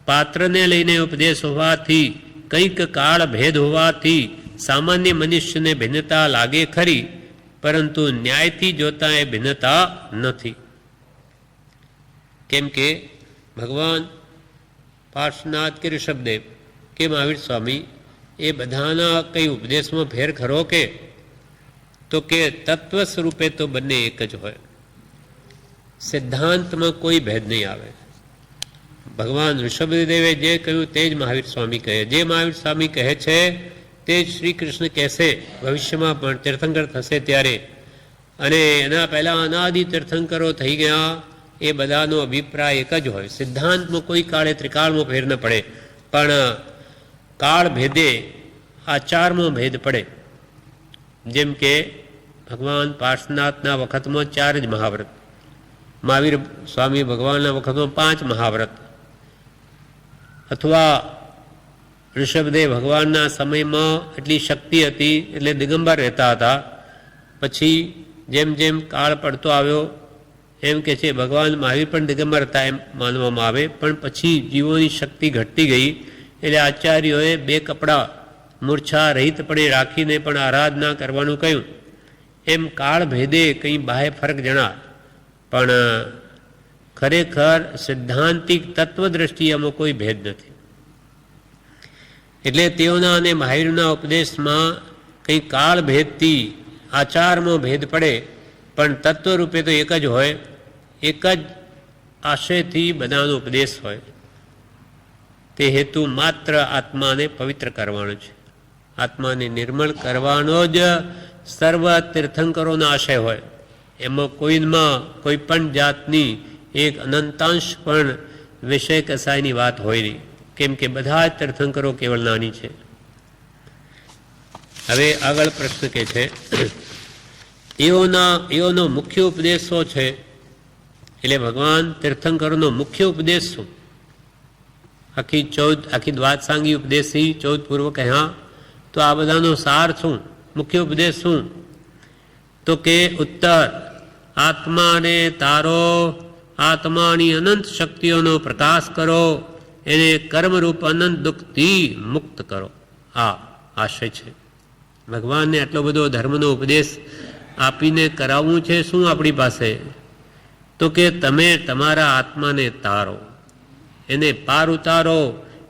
પાત્રને લઈને ઉપદેશ હોવાથી, કંઈક કાળ ભેદ હોવાથી સામાન્ય મનુષ્યને ભિન્નતા લાગે ખરી, પરંતુ ન્યાયથી જોતા એ ભિન્નતા નથી. કેમ કે ભગવાન પાર્શ્વનાથ કે ઋષભદેવ કે મહાવીર સ્વામી એ બધાના કંઈ ઉપદેશમાં ફેર ખરો કે? તો કે તત્વ સ્વરૂપે તો બંને એક જ હોય, સિદ્ધાંતમાં કોઈ ભેદ નહીં આવે. ભગવાન ઋષભદેવે જે કહ્યું તે જ મહાવીર સ્વામી કહે, જે મહાવીર સ્વામી કહે છે તે જ શ્રી કૃષ્ણ કહેશે ભવિષ્યમાં પણ તીર્થંકર થશે ત્યારે. અને એના પહેલાં અનાદિ તીર્થંકરો થઈ ગયા એ બધાનો અભિપ્રાય એક જ હોય. સિદ્ધાંતમાં કોઈ કાળે ત્રિકાળમાં ફેર ન પડે, પણ કાળ ભેદે આચારમાં ભેદ પડે. જેમ કે ભગવાન પાર્શ્વનાથના વખતમાં 4 જ મહાવ્રત, મહાવીર સ્વામી ભગવાનના વખતમાં 5 મહાવ્રત, અથવા ઋષભદેવ ભગવાનના સમયમાં એટલી શક્તિ હતી એટલે દિગંબર રહેતા હતા. પછી જેમ જેમ કાળ પડતો આવ્યો એમ કે છે ભગવાન મહાવીર પણ દિગંબર હતા એમ માનવામાં આવે, પણ પછી જીવોની શક્તિ ઘટતી ગઈ એટલે આચાર્યોએ 2 કપડાં મૂર્છા રહિતપણે રાખીને પણ આરાધના કરવાનું કહ્યું. એમ કાળ ભેદે કંઈ બાહ્ય ફરક જણાય, પણ ખરેખર સિદ્ધાંતિક તત્વદ્રષ્ટિએ આમાં કોઈ ભેદ નથી. એટલે તેઓના અને મહાવીરના ઉપદેશમાં કંઈ કાળ ભેદથી આચારમાં ભેદ પડે, પણ તત્વરૂપે તો એક જ હોય. એક જ આશયથી બધાનો ઉપદેશ હોય. તે હેતુ માત્ર આત્માને પવિત્ર કરવાનો છે. આત્માને નિર્મળ કરવાનો જ સર્વ તીર્થંકરોનો આશય હોય. એમાં કોઈમાં કોઈ પણ જાતની એક અનંતાંશ પણ વિષય કસાયની વાત હોય નહીં, કેમ કે બધા જ તીર્થંકરો કેવળ નાની છે. હવે આગળ પ્રશ્ન કે છે, એઓનો મુખ્ય ઉપદેશ શું છે? એટલે ભગવાન તીર્થંકરોનો મુખ્ય ઉપદેશ શું? આખી દ્વાદસાંગી ઉપદેશથી 14 પૂર્વ કહ્યા, તો આ બધાનો સાર શું, મુખ્ય ઉપદેશ શું? તો કે ઉત્તર, આત્માને તારો, આત્માની અનંત શક્તિઓનો પ્રકાશ કરો, એને કર્મરૂપ અનંત દુઃખથી મુક્ત કરો. આ આશય છે. ભગવાનને આટલો બધો ધર્મનો ઉપદેશ આપીને કરાવવું છે શું આપણી પાસે? તો કે તમે તમારા આત્માને તારો, એને પાર ઉતારો,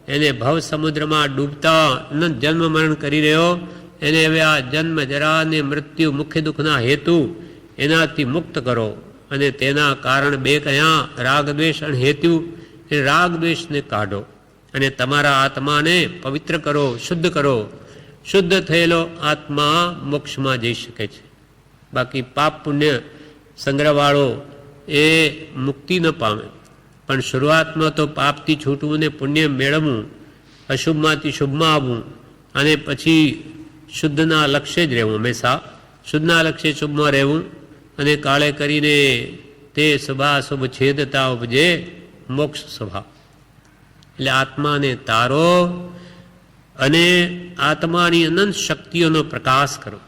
એને ભવ સમુદ્રમાં ડૂબતા અનંત જન્મ મરણ કરી રહ્યો, એને હવે આ જન્મ જરા અને મૃત્યુ મુખ્ય દુઃખના હેતુ એનાથી મુક્ત કરો. અને તેના કારણ બે કયા? રાગ દ્વેષ અને હેતુ. એ રાગ દ્વેષને કાઢો અને તમારા આત્માને પવિત્ર કરો, શુદ્ધ કરો. શુદ્ધ થયેલો આત્મા મોક્ષમાં જઈ શકે છે. બાકી પાપ પુણ્ય સંગ્રહવાળો એ મુક્તિ ન પામે. પણ શરૂઆતમાં તો પાપથી છૂટવું ને પુણ્ય મેળવવું, અશુભમાંથી શુભમાં આવવું, અને પછી શુદ્ધના લક્ષ્ય જ રહેવું. હંમેશા શુદ્ધના લક્ષ્ય શુભમાં રહેવું, અને કાળે કરીને તે શુભાશુભ છેદતા ઉપજે મોક્ષ સ્વભાવ. એટલે આત્માને તારો અને આત્માની અનંત શક્તિઓનો પ્રકાશ કરો.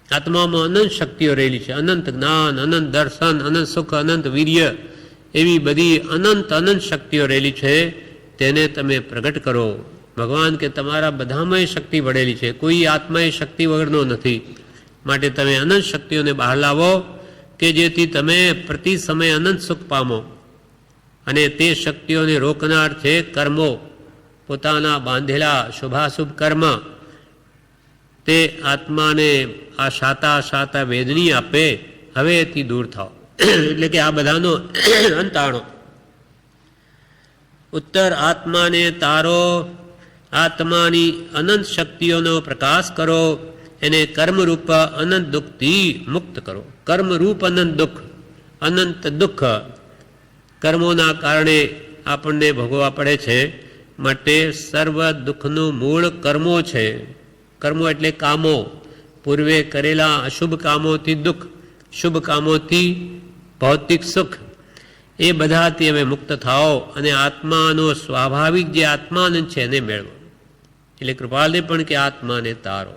આત્મામાં અનંત શક્તિઓ રહેલી છે. અનંત જ્ઞાન, અનંત દર્શન, અનંત સુખ, અનંત વીર્ય, એવી બધી અનંત શક્તિઓ રહેલી છે. તેને તમે પ્રગટ કરો. ભગવાન કે તમારા બધામાં શક્તિ વળેલી છે, કોઈ આત્મા એ શક્તિ વગરનો નથી. માટે તમે અનંત શક્તિઓને બહાર લાવો કે જેથી તમે પ્રતિ સમય અનંત સુખ પામો. અને તે શક્તિઓને રોકનાર છે કર્મો. પોતાના બાંધેલા શુભાશુભ કર્મ તે આત્માને આ શાતા વેદની આપે. હવે એથી દૂર થાઓ. એટલે કે આ બધાનો અંત આણો. ઉત્તર, આત્માને તારો, આત્માની અનંત શક્તિઓનો પ્રકાશ કરો, એને કર્મરૂપ અનંત દુઃખથી મુક્ત કરો. કર્મરૂપ અનંત દુઃખ, અનંત દુઃખ કર્મોના કારણે આપણને ભોગવવા પડે છે. માટે સર્વ દુઃખનું મૂળ કર્મો છે. કર્મો એટલે કામો. પૂર્વે કરેલા અશુભ કામોથી દુઃખ, શુભ કામોથી ભૌતિક સુખ, એ બધાથી અમે મુક્ત થાઓ અને આત્માનો સ્વાભાવિક જે આત્માનંદ છે એને મેળવો. એટલે કૃપાલને પણ કે આત્માને તારો.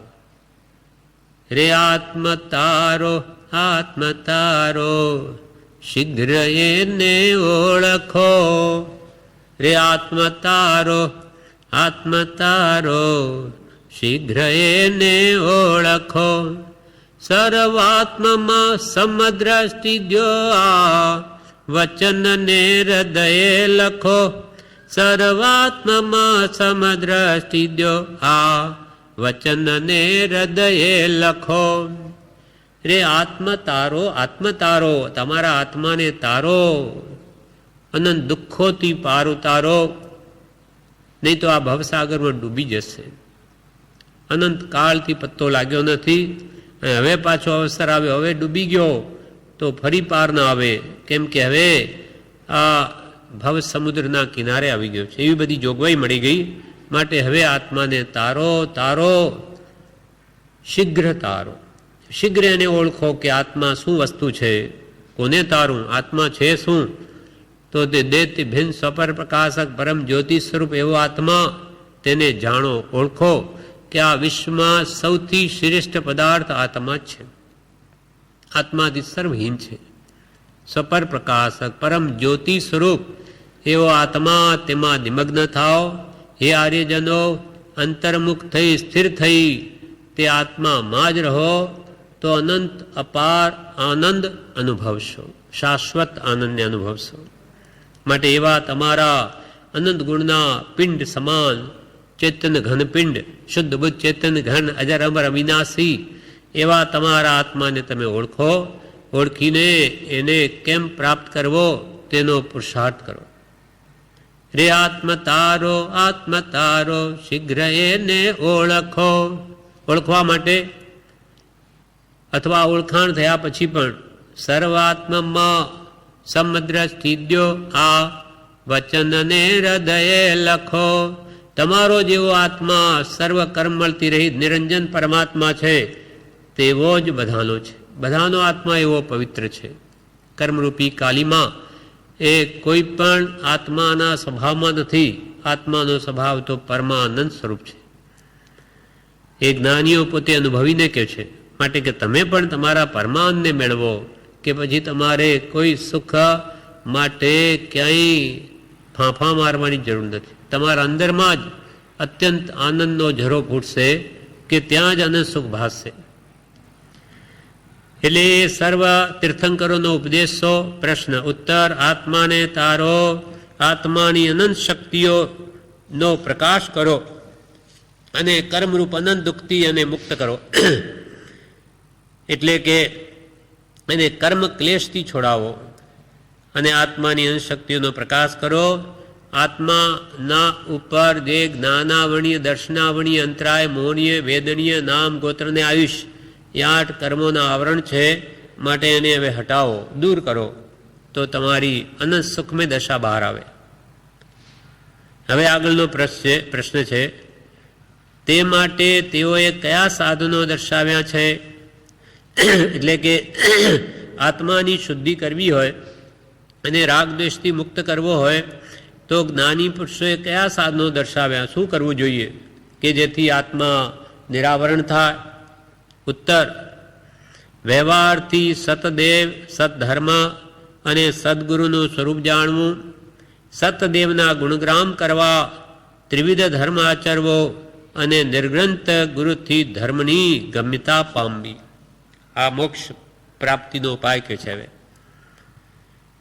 રે આત્મ તારો, આત્મ તારો, શીઘ્ર એને ઓળખો. રે આત્મ તારો, આત્મ તારો, શીઘ્ર એને ઓળખો. સર્વાત્મમાં સમદ્રષ્ટિ દ્યો, આ વચનને હૃદયે લખો. સર્વાત્મમાં સમદ્રષ્ટિ દ્યો, આ વચનને હૃદયે લખો. રે આત્મ તારો, આત્મ તારો, તમારા આત્માને તારો, અનંત દુઃખોથી પાર ઉતારો. નહીં તો આ ભવસાગરમાં ડૂબી જશે. અનંત કાળથી પત્તો લાગ્યો નથી, અને હવે પાછો અવસર આવ્યો, હવે ડૂબી ગયો તો ફરી પાર ના આવે. કેમ કે હવે આ ભવ સમુદ્રના કિનારે આવી ગયો છે. એવી બધી જોગવાઈ મળી ગઈ. માટે હવે આત્માને તારો, તારો, શીઘ્ર તારો. શીઘ્ર એને ઓળખો કે આત્મા શું વસ્તુ છે. કોને તારું? આત્મા છે શું? તો તે દેહથી ભિન્ન સ્વપર પ્રકાશક પરમ જ્યોતિ સ્વરૂપ એવો આત્મા, તેને જાણો, ઓળખો કે આ વિશ્વમાં સૌથી શ્રેષ્ઠ પદાર્થ આત્મા જ છે. આત્માથી સર્વહીન છે. સ્વપર પ્રકાશક પરમ જ્યોતિ સ્વરૂપ એવો આત્મા, તેમાં નિમગ્ન થાઓ. હે આર્યજનો, અંતર્મુખ થઈ સ્થિર થઈ તે આત્મામાં જ રહો તો અનંત અપાર આનંદ અનુભવશો, શાશ્વત આનંદને અનુભવશો. માટે એવા તમારા અનંત ગુણના પિંડ સમાન ચેતન ઘન પિંડ, શુદ્ધ બુદ્ધ ચેતન ઘન અજર અમર અવિનાશી એવા તમારા આત્માને તમે ઓળખો. ઓળખીને એને કેમ પ્રાપ્ત કરવો તેનો પુરુષાર્થ કરો. રે આત્મ તારો શીઘ્ર એને ઓળખો. ઓળખવા માટે અથવા ઓળખાણ થયા પછી પણ સર્વાત્મમાં સમુદ્ર સ્થિત્યો આ વચનને હૃદયે લખો. તમારો જેવો આત્મા સર્વ કર્મળથી રહિત નિરંજન પરમાત્મા છે તેવો જ બધાનો છે. બધાનો આત્મા એવો પવિત્ર છે. કર્મરૂપી કાલીમાં એ કોઈ પણ આત્માના સ્વભાવમાં નથી. આત્માનો સ્વભાવ તો પરમાનંદ સ્વરૂપ છે. એ જ્ઞાનીઓ પોતે અનુભવીને કહે છે. માટે કે તમે પણ તમારા પરમાનંદને મેળવો કે પછી તમારે કોઈ સુખ માટે ક્યાંય ફાંફા મારવાની જરૂર નથી. તમારા અંદરમાં જ અત્યંત આનંદનો ઝરો ફૂટશે કે ત્યાં જ આનંદ સુખ ભાસશે. એટલે સર્વ તીર્થંકરોનો ઉપદેશો. પ્રશ્ન ઉત્તર. આત્માને તારો, આત્માની અનંત શક્તિઓનો પ્રકાશ કરો અને કર્મરૂપ અનંત દુઃખથી અને મુક્ત કરો. એટલે કે એને કર્મ ક્લેશથી છોડાવો અને આત્માની અનંત શક્તિઓનો પ્રકાશ કરો. આત્માના ઉપર જે જ્ઞાનાવણીય, દર્શનાવણીય, અંતરાય, મોહનીય, વેદનીય, નામ, ગોત્ર અને આયુષ એ 8 કર્મોના આવરણ છે. માટે એને હવે હટાવો, દૂર કરો તો તમારી અનંત સુખમય દશા બહાર આવે. હવે આગળનો પ્રશ્ન છે તે માટે તેઓએ કયા સાધનો દર્શાવ્યા છે? એટલે કે આત્માની શુદ્ધિ કરવી હોય અને રાગદ્વેષથી મુક્ત કરવો હોય તો જ્ઞાની પુરુષોએ કયા સાધનો દર્શાવ્યા? શું કરવું જોઈએ કે જેથી આત્મા નિરાવરણ થાય? ઉત્તર. વ્યવહારથી સતદેવ, સતધર્મ અને સદગુરુનું સ્વરૂપ જાણવું, સતદેવના ગુણગ્રામ કરવા, ત્રિવિધ ધર્મ આચરવો અને નિર્ગ્રંથ ગુરુથી ધર્મની ગમ્યતા પામવી. આ મોક્ષ પ્રાપ્તિનો ઉપાય કે છે હવે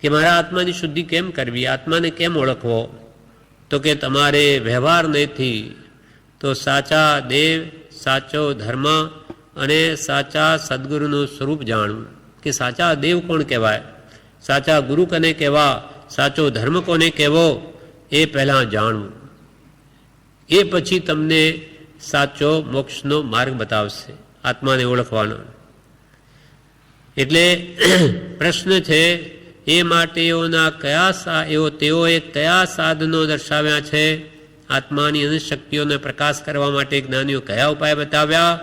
કે મારા આત્માની શુદ્ધિ કેમ કરવી, આત્માને કેમ ઓળખવો? તો કે તમારે વ્યવહાર નથી તો સાચા દેવ, સાચો ધર્મ અને સાચા સદગુરુનું સ્વરૂપ જાણવું. કે સાચા દેવ કોણ કહેવાય, સાચા ગુરુ કોને કહેવા, સાચો ધર્મ કોને કહેવો એ પહેલાં જાણવું. એ પછી તમને સાચો મોક્ષનો માર્ગ બતાવશે આત્માને ઓળખવાનો. એટલે પ્રશ્ન છે એ માટે તેઓએ કયા સાધનો દર્શાવ્યા છે? આત્માની અનંત શક્તિઓને પ્રકાશ કરવા માટે જ્ઞાનીઓ કયા ઉપાય બતાવ્યા?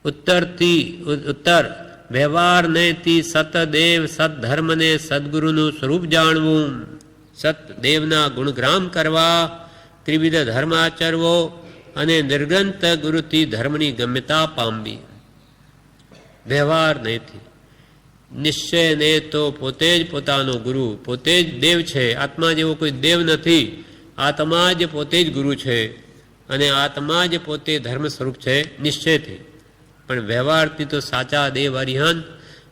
ઉત્તર. વ્યવહાર નૈથી સતદેવ, સદધર્મને સદગુરુનું સ્વરૂપ જાણવું, સતદેવના ગુણગ્રામ કરવા, ત્રિવિધ ધર્મ આચરવો અને નિર્ગ્રંથ ગુરુથી ધર્મની ગમ્યતા પામવી. વ્યવહાર નૈથી નિશ્ચયને તો પોતે જ પોતાનો ગુરુ, પોતે જ દેવ છે. આત્મા જેવો કોઈ દેવ નથી. આત્મા જ પોતે જ ગુરુ છે અને આત્મા જ પોતે ધર્મ સ્વરૂપ છે નિશ્ચયથી. પણ વ્યવહારથી તો સાચા દેવ અરિહંત,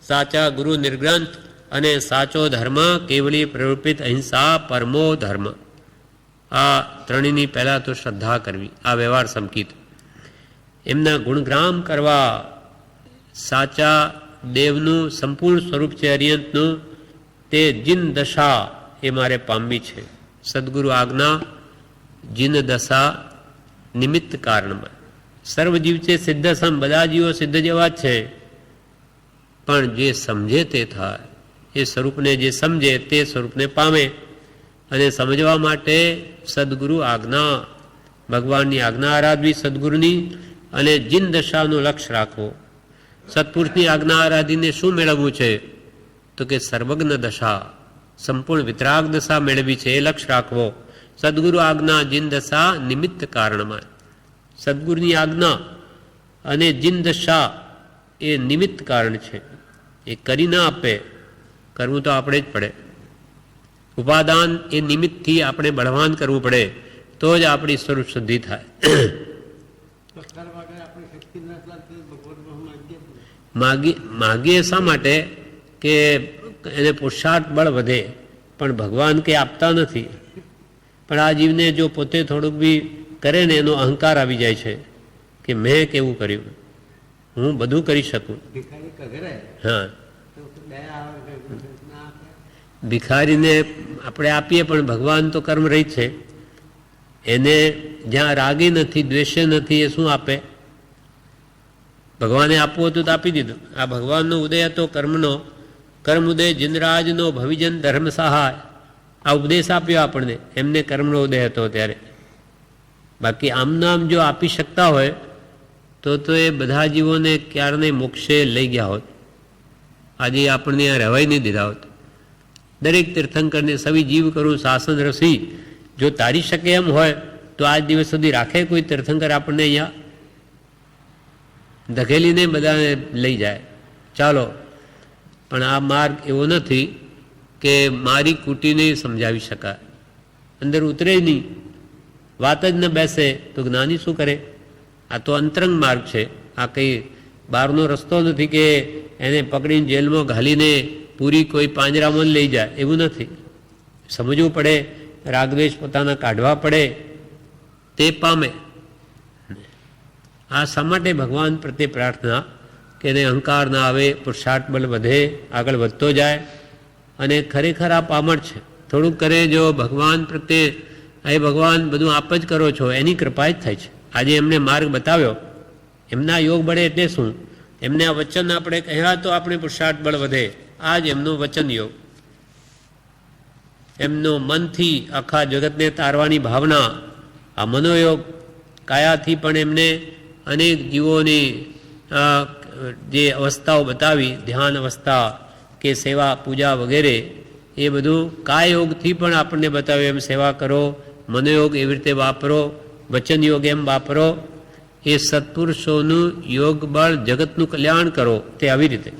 સાચા ગુરુ નિર્ગ્રંથ અને સાચો ધર્મ કેવલી પ્રરૂપિત અહિંસા પરમો ધર્મ. આ ત્રણેયની પહેલાં તો શ્રદ્ધા કરવી, આ વ્યવહાર સંકિત. એમના ગુણગ્રામ કરવા, સાચા દેવનું સંપૂર્ણ સ્વરૂપ છે અરિહંતનું, તે જીન દશા એ મારે પામવી છે. સદગુરુ આજ્ઞા જીન દશા નિમિત્ત કારણમાં. સર્વજીવ છે સિદ્ધ સમ, બધા જીવો સિદ્ધ જેવા જ છે. પણ જે સમજે તે થાય, એ સ્વરૂપને જે સમજે તે સ્વરૂપને પામે. અને સમજવા માટે સદગુરુ આજ્ઞા, ભગવાનની આજ્ઞા આરાધવી સદગુરુની, અને જીન દશાનું લક્ષ્ય રાખવો. સત્પુરુષની આજ્ઞા આરાધીને શું મેળવવું છે? તો કે સર્વજ્ઞ દશા, સંપૂર્ણ વિતરાગ દશા મેળવી છે, એ લક્ષ્ય રાખવો. સદગુરુ આજ્ઞા જીન દશા નિમિત્ત કારણમાં. સદગુરુની આજ્ઞા અને જીન દશા એ નિમિત્ત કારણ છે. એ કરી ના આપે, કરવું તો આપણે જ પડે. ઉપાદાન એ નિમિત્તથી આપણે બળવાન કરવું પડે તો જ આપણી સ્વરૂપ શુદ્ધિ થાય. માગીએ શા માટે કે એને પુરુષાર્થ બળ વધે, પણ ભગવાન કંઈ આપતા નથી. પણ આ જીવને જો પોતે થોડુંક બી કરે ને એનો અહંકાર આવી જાય છે કે મેં કેવું કર્યું, હું બધું કરી શકું. હા, ભિખારીને આપણે આપીએ પણ ભગવાન તો કર્મ રહિત છે. એને જ્યાં રાગી નથી, દ્વેષે નથી, એ શું આપે? ભગવાને આપવું હતું તો આપી દીધું. આ ભગવાનનો ઉદય હતો કર્મનો, કર્મ ઉદય જિનરાજનો ભવિજન ધર્મ સહાય. આ ઉપદેશ આપ્યો આપણને, એમને કર્મનો ઉદય હતો ત્યારે. બાકી આમ નામ જો આપી શકતા હોય તો એ બધા જીવોને ક્યારને મોક્ષે લઈ ગયા હોત. આજે આપણને આ રહેવાય નહીં દીધા હોત. દરેક તીર્થંકરને સવી જીવ કરું શાસન રસી, જો તારી શકે એમ હોય તો આજ દિવસ સુધી રાખે કોઈ તીર્થંકર આપણને અહીંયા? ધકેલીને બધાને લઈ જાય, ચાલો. પણ આ માર્ગ એવો નથી કે મારી કૂટીને સમજાવી શકાય, અંદર ઉતરે નહીં, વાત જ ન બેસે તો જ્ઞાની શું કરે? આ તો અંતરંગ માર્ગ છે. આ કંઈ બહારનો રસ્તો નથી કે એને પકડીને જેલમાં ઘાલીને પૂરી કોઈ પાંજરામાં લઈ જાય, એવું નથી. સમજવું પડે, રાગદ્વેષ પોતાના કાઢવા પડે, તે પામે. આ શા માટે ભગવાન પ્રત્યે પ્રાર્થના કે એને અહંકાર ના આવે, પુરુષાર્થ બળ વધે, આગળ વધતો જાય. અને ખરેખર આ પામણ છે. થોડુંક કરે જો ભગવાન પ્રત્યે, એ ભગવાન બધું આપ જ કરો છો, એની કૃપા જ થાય છે. આજે એમને માર્ગ બતાવ્યો, એમના યોગ બળે એટલે શું? એમને આ વચન આપણે કહ્યા તો આપણે પુરુષાર્થ બળ વધે. આ જ એમનો વચન યોગ, એમનો મનથી આખા જગતને તારવાની ભાવના, આ મનોયોગ. કાયાથી પણ એમને અનેક જીવોની જે અવસ્થાઓ બતાવી, ધ્યાન અવસ્થા કે સેવા પૂજા વગેરે, એ બધું કાયયોગથી પણ આપણને બતાવ્યું. એમ સેવા કરો, મનોયોગ એવી રીતે વાપરો, વચન યોગ એમ વાપરો. એ સત્પુરુષોનું યોગ બળ જગતનું કલ્યાણ કરો, તે આવી રીતે.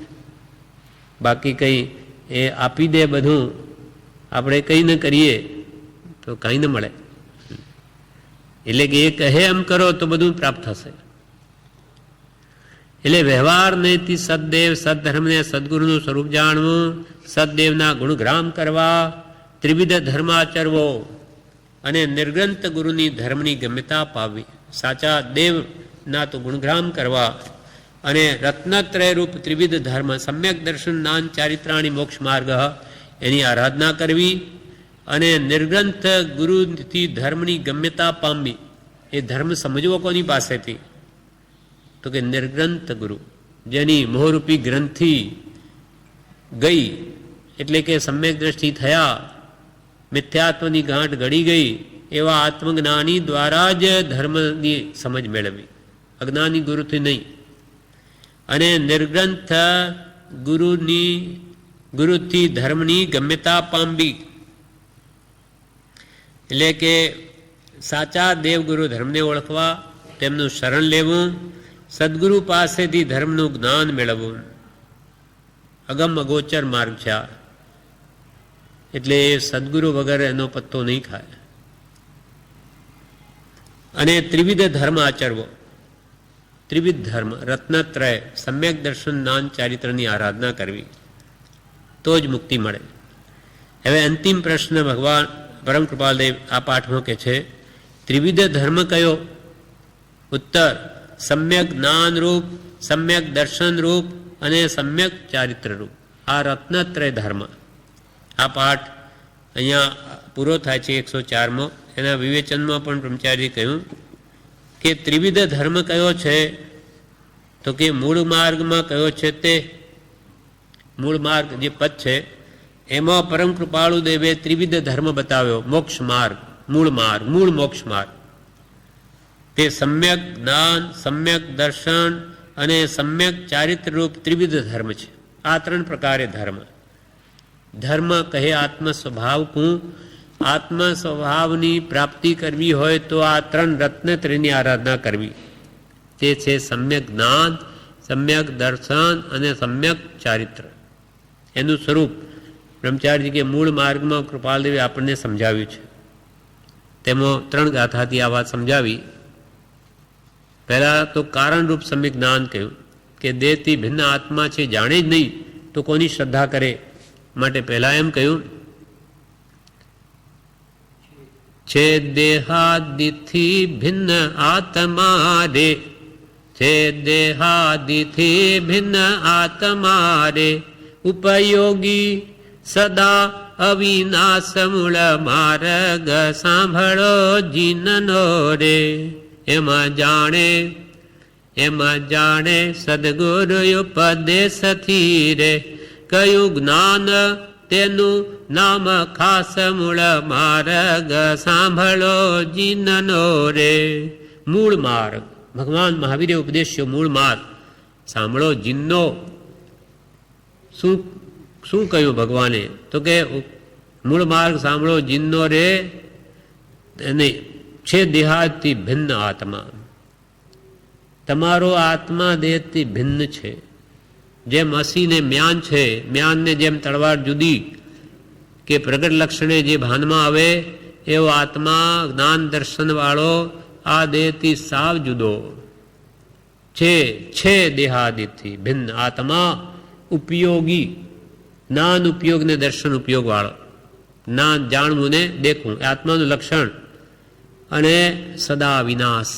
બાકી કંઈ એ આપી દે બધું, આપણે કંઈ ન કરીએ તો કંઈ ન મળે. એટલે કે એ કહે એમ કરો તો બધું પ્રાપ્ત થશે. એટલે વ્યવહાર નૈતિ સદદેવ, સદધર્મને સદગુરુનું સ્વરૂપ જાણવું, સદદેવના ગુણગ્રામ કરવા, ત્રિવિધ ધર્મ આચરવો અને નિર્ગ્રંથ ગુરુની ધર્મની ગમ્યતા પાવવી. સાચા દેવના તો ગુણગ્રામ કરવા અને રત્નત્રય રૂપ ત્રિવિધ ધર્મ, સમ્યક દર્શન, જ્ઞાન, ચારિત્રાણી, મોક્ષ માર્ગ, એની આરાધના કરવી અને નિર્ગ્રંથ ગુરુથી ધર્મની ગમ્યતા પામવી. એ ધર્મ સમજવો કોની પાસેથી? તો કે નિર્ગ્રંથ ગુરુ, જેની મોહરૂપી ગ્રંથિ ગઈ, એટલે કે સમ્યક દ્રષ્ટિ થયા, મિથ્યાત્વની ગાંઠ ગળી ગઈ, એવા આત્મજ્ઞાની દ્વારા જ ધર્મની સમજ મેળવી, અજ્ઞાની ગુરુથી નહીં. અને નિર્ગ્રંથ ગુરુથી ધર્મની ગમ્યતા પામવી, એટલે કે સાચા દેવગુરુ ધર્મને ઓળખવા, તેમનું શરણ લેવું, સદગુરુ પાસેથી ધર્મનું જ્ઞાન મેળવવું. અગમ અગોચર માર્ગ છે આ. એટલે એ સદગુરુ વગર એનો પત્તો નહીં ખાય. અને ત્રિવિધ ધર્મ આચરવો. ત્રિવિધ ધર્મ, રત્નત્રય, સમ્યક દર્શન, જ્ઞાન, ચારિત્રની આરાધના કરવી, તો જ મુક્તિ મળે. હવે અંતિમ પ્રશ્ન ભગવાન પરમ કૃપાલદેવ આ પાઠમાં કે છે, ત્રિવિધ ધર્મ કયો? ઉત્તર, સમ્યક જ્ઞાન રૂપ, સમ્યક દર્શન રૂપ અને સમ્યક ચારિત્ર રૂપ. આ રત્નત્રય ધર્મ. આ પાઠ અહીંયા પૂરો થાય છે 104માં. એના વિવેચનમાં પણ બ્રહ્મચારી કહ્યું કે ત્રિવિધ ધર્મ કયો છે? તો કે મૂળ માર્ગમાં કયો છે? તે મૂળ માર્ગ જે પદ છે એમાં પરમ કૃપાળુ દેવે ત્રિવિધ ધર્મ બતાવ્યો. મોક્ષ માર્ગ, મૂળ માર્ગ, મૂળ મોક્ષ માર્ગ, તે સમ્યક જ્ઞાન, સમ્યક દર્શન અને સમ્યક ચારિત્ર રૂપ ત્રિવિધ ધર્મ છે. આ ત્રણ પ્રકારે ધર્મ. ધર્મ કહે આત્મ સ્વભાવકું. આત્મ સ્વભાવની પ્રાપ્તિ કરવી હોય તો આ ત્રણ રત્નત્રયની આરાધના કરવી. તે છે સમ્યક જ્ઞાન, સમ્યક દર્શન અને સમ્યક ચારિત્ર. એનું સ્વરૂપ બ્રહ્મચારી કે મૂળ માર્ગમાં કૃપાલદેવે આપણને સમજાવ્યું છે. તેમાં ત્રણ ગાથાથી આ વાત સમજાવી. પહેલાં તો કારણરૂપ સમ્યક જ્ઞાન કહ્યું કે દેહથી ભિન્ન આત્મા છે, જાણે જ નહીં તો કોની શ્રદ્ધા કરે. માટે પહેલાં એમ કહ્યું છે દેહાદિથી ભિન્ન આત્મા રે, છે દેહાદિથી ભિન્ન આત્મા રે, ઉપયોગી સદા અવિનાશ મૂળ માર્ગ સાંભળો જીનનો રે. એમાં જાણે સદગુરુ ઉપદેશથી રે, કયું જ્ઞાન તેનું નામ ખાસ મૂળ માર્ગ સાંભળો જીનનો રે. મૂળ માર્ગ ભગવાન મહાવીરે ઉપદેશ્યો, મૂળ માર્ગ સાંભળો જીનનો. શું કહ્યું ભગવાને? તો કે મૂળ માર્ગ સાંભળો જીનનો રે, અને છે દેહાથી ભિન્ન આત્મા. તમારો આત્મા દેહથી ભિન્ન છે. જેમ અસીને મ્યાન છે, મ્યાનને જેમ તલવાર જુદી કે પ્રગટ લક્ષણે જે ભાનમાં આવે, એવો આત્મા જ્ઞાન દર્શન વાળો આ દેહથી સાવ જુદો છે દેહાદિથી ભિન્ન આત્મા. ઉપયોગી, જ્ઞાન ઉપયોગ ને દર્શન ઉપયોગ વાળો. જ્ઞાન જાણવું ને દેખવું એ આત્માનું લક્ષણ. અને સદા વિનાશ,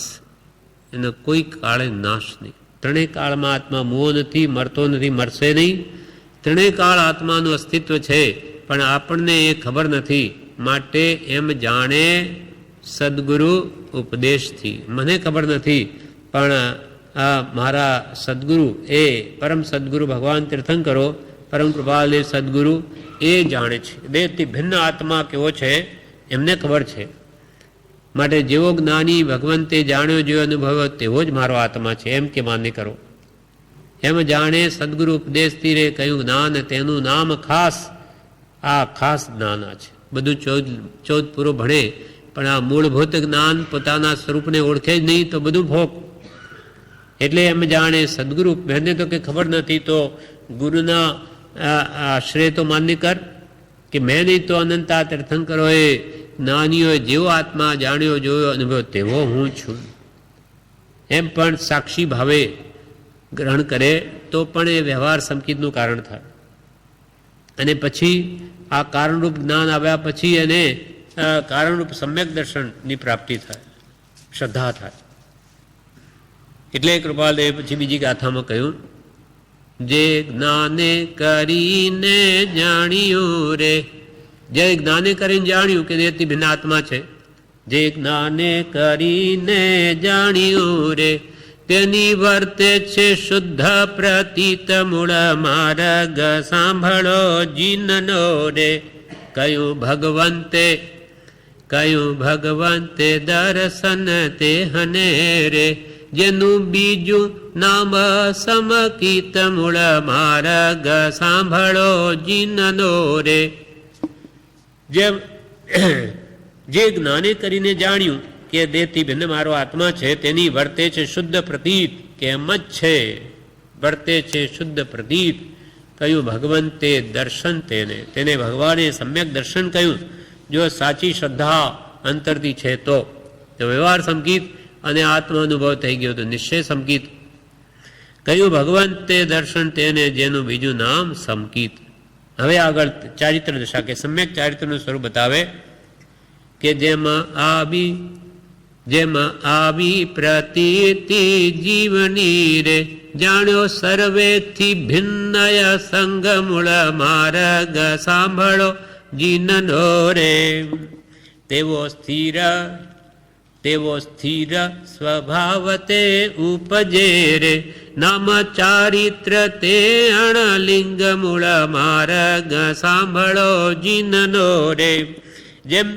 એનો કોઈ કાળે નાશ નહીં. ત્રણેય કાળમાં આત્મા મોહ નથી, મરતો નથી, મરશે નહીં. ત્રણેય કાળ આત્માનું અસ્તિત્વ છે, પણ આપણને એ ખબર નથી. માટે એમ જાણે સદગુરુ ઉપદેશથી. મને ખબર નથી, પણ આ મારા સદગુરુ, એ પરમ સદગુરુ ભગવાન તીર્થંકરો, પરમ કૃપાલુ સદગુરુ એ જાણે છે. દેહથી ભિન્ન આત્મા કેવો છે એમને ખબર છે. માટે જેવો જ્ઞાની ભગવંતે જાણ્યો, જેવો અનુભવ્યો તેવો જ મારો આત્મા છે એમ કે માન્ય કરો. એમ જાણે સદગુરુ ઉપદેશથી રે, કયું જ્ઞાન તેનું નામ ખાસ. આ ખાસ જ્ઞાન આ છે. બધું 14 પૂરો ભણે પણ આ મૂળભૂત જ્ઞાન પોતાના સ્વરૂપને ઓળખે જ નહીં તો બધું ભોગ. એટલે એમ જાણે સદગુરુ. મને તો કે ખબર નથી, તો ગુરુના આશ્રય તો માન્ય કર કે મેં નહીં તો અનંતા તીર્થંકરોએ જ્ઞાનીઓએ જેવો આત્મા જાણ્યો, જોયો, અનુભવ્યો તેવો હું છું એમ પણ સાક્ષી ભાવે ગ્રહણ કરે તો પણ એ વ્યવહાર સંકિતનું કારણ થાય. અને પછી આ કારણરૂપ જ્ઞાન આવ્યા પછી એને કારણરૂપ સમ્યક દર્શનની પ્રાપ્તિ થાય, શ્રદ્ધા થાય. એટલે કૃપાલદેવ પછી બીજી ગાથામાં કહ્યું, જે જ્ઞાને કરીને જાણ્યું રે, જે જ્ઞાને કરીને જાણ્યું કે દેહથી ભિન્ન આત્મા છે, જે જ્ઞાને કરીને જાણ્યું રે, તેની વર્તે છે શુદ્ધ પ્રતીત મૂળ માર્ગ સાંભળો જીનનો રે. કયું ભગવંતે દર્શન તે હને રે, જેનું બીજું નામ સમકીત મૂળ માર્ગ સાંભળો જીનનો રે. જેમ જે જ્ઞાને કરીને જાણ્યું કે દેહથી ભિન્ન મારો આત્મા છે, તેની વર્તે છે શુદ્ધ પ્રતીત, કે એમ જ છે, વર્તે છે શુદ્ધ પ્રતીત. કયું ભગવંતે દર્શન તેને ભગવાને સમ્યક દર્શન કહ્યું. જો સાચી શ્રદ્ધા અંતરથી છે તો વ્યવહાર સંકિત અને આત્મા અનુભવ થઈ ગયો તો નિશ્ચય સંકિત. કયું ભગવંતે દર્શન તેને, જેનું બીજું નામ સંકિત. હવે આગળ ચારિત્ર દશા કે સમ્યક ચારિત્રનું સ્વરૂપ બતાવે કે જેમાં આવી પ્રતીતિ જીવની રે, જાણ્યો સર્વેથી ભિન્નય સંગ મૂળ માર્ગ સાંભળો જીનનો રે. તેવો સ્થિર સ્વભાવ તે ઉપજે રે, નામ ચારિત્ર તે અણલિંગ મૂળ માર્ગ સાંભળો જીનનો રે. જેમ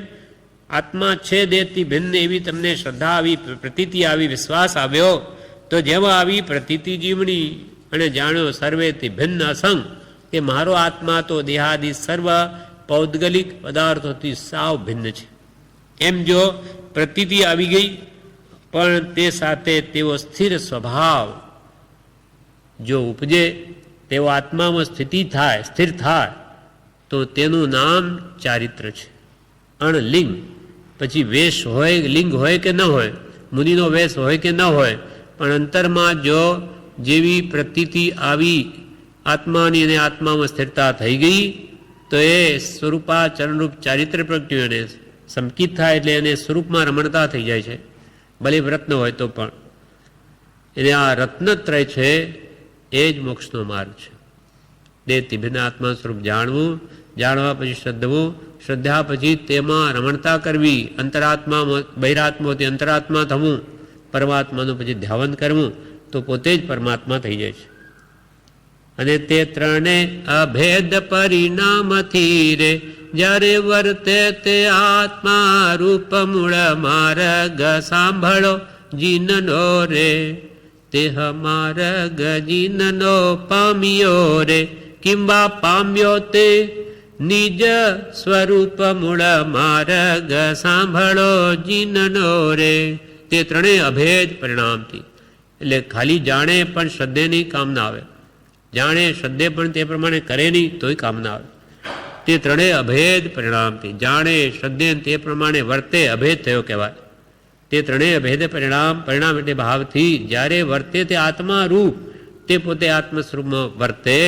આત્મા છે દેહથી ભિન્ન એવી તમને શ્રદ્ધા આવી, પ્રતીતિ આવી, વિશ્વાસ આવ્યો, તો જેવા આવી પ્રતીતિ જીવણી અને જાણ્યો સર્વેથી ભિન્ન અસંગ, કે મારો આત્મા તો દેહાદિ સર્વ પૌદ્ગલિક પદાર્થોથી સાવ ભિન્ન છે. એમ જો પ્રતીતિ આવી ગઈ પણ તે સાથે તેવો સ્થિર સ્વભાવ જો ઉપજે, તેવો આત્મામાં સ્થિર થાય તો તેનું નામ ચારિત્ર છે. અણલિંગ. પછી વેશ હોય, લિંગ હોય કે ન હોય, મુનિનો વેશ હોય કે ન હોય, પણ અંતરમાં જો જેવી પ્રતીતિ આવી આત્માની અને આત્મામાં સ્થિરતા થઈ ગઈ તો એ સ્વરૂપાચરણરૂપ ચારિત્ર પ્રગટ્યું એને સંકિત થાય એટલે એને સ્વરૂપમાં રમણતા થઈ જાય છે, ભલે વ્રત ન હોય તો પણ. એટલે આ રત્નત્રય છે એ જ મોક્ષનો માર્ગ છે. દેહથી ભિન્ન આત્મા સ્વરૂપ જાણવું, જાણવા પછી શ્રદ્ધવું, શ્રદ્ધા પછી તેમાં રમણતા કરવી, અંતરાત્મા બહિરાત્માથી અંતરાત્મા થવું, પરમાત્માનું પછી ધ્યાન કરવું તો પોતે જ પરમાત્મા થઈ જાય છે. અને તે ત્રણે અભેદ પરિણામથી રે જ્યારે વર્તે તે આત્મા રૂપ મૂળ માર્ગ સાંભળો જીનનો રે, તે માર્ગ જીનનો પામ્યો રે, કિંબા પામ્યો તે નિજ સ્વરૂપ મૂળ માર્ગ સાંભળો જીનનો રે. તે ત્રણેય અભેદ પરિણામથી, એટલે ખાલી જાણે પણ શ્રદ્ધેની કામ ના આવે, જાણે શ્રદ્ધે પણ તે પ્રમાણે કરે નહીં તોય કામ ના આવે. તે ત્રણેય અભેદ પરિણામથી, જાણે શ્રદ્ધે તે પ્રમાણે વર્તે અભેદ થયો કહેવાય. તે ત્રણેય અભેદ પરિણામ એટલે ભાવથી જ્યારે વર્તે તે આત્મા રૂપ, તે પોતે આત્મ સ્વરૂપમાં વર્તે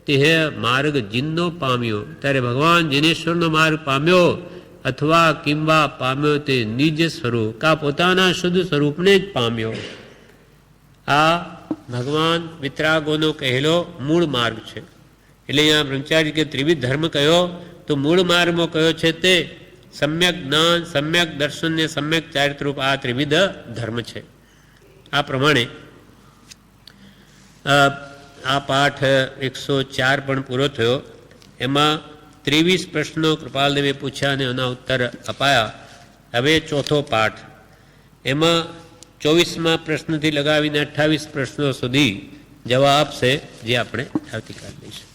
તે માર્ગ જીનનો પામ્યો. ત્યારે ભગવાન જીનેશ્વરનો માર્ગ પામ્યો અથવા કિંબા પામ્યો તે નિજ સ્વરૂપ કા પોતાના શુદ્ધ સ્વરૂપને જ પામ્યો. આ ભગવાન વિતરાગોનો કહેલો મૂળ માર્ગ છે. એટલે અહીંયા બ્રહ્મચારી કે ત્રિવિધ ધર્મ કયો તો મૂળ માર્ગમાં કયો છે તે સમ્યક જ્ઞાન, સમ્યક દર્શન ને સમ્યક ચારિત્રરૂપ આ ત્રિવિધ ધર્મ છે. આ પ્રમાણે આ પાઠ 104 પણ પૂરો થયો. એમાં 23 પ્રશ્નો કૃપાલદેવે પૂછ્યા અને એના ઉત્તર અપાયા. હવે ચોથો પાઠ, એમાં 24મા પ્રશ્નથી લગાવીને 28 પ્રશ્નો સુધી જવાબ આપશે, જે આપણે આવતીકાલ લઈશું.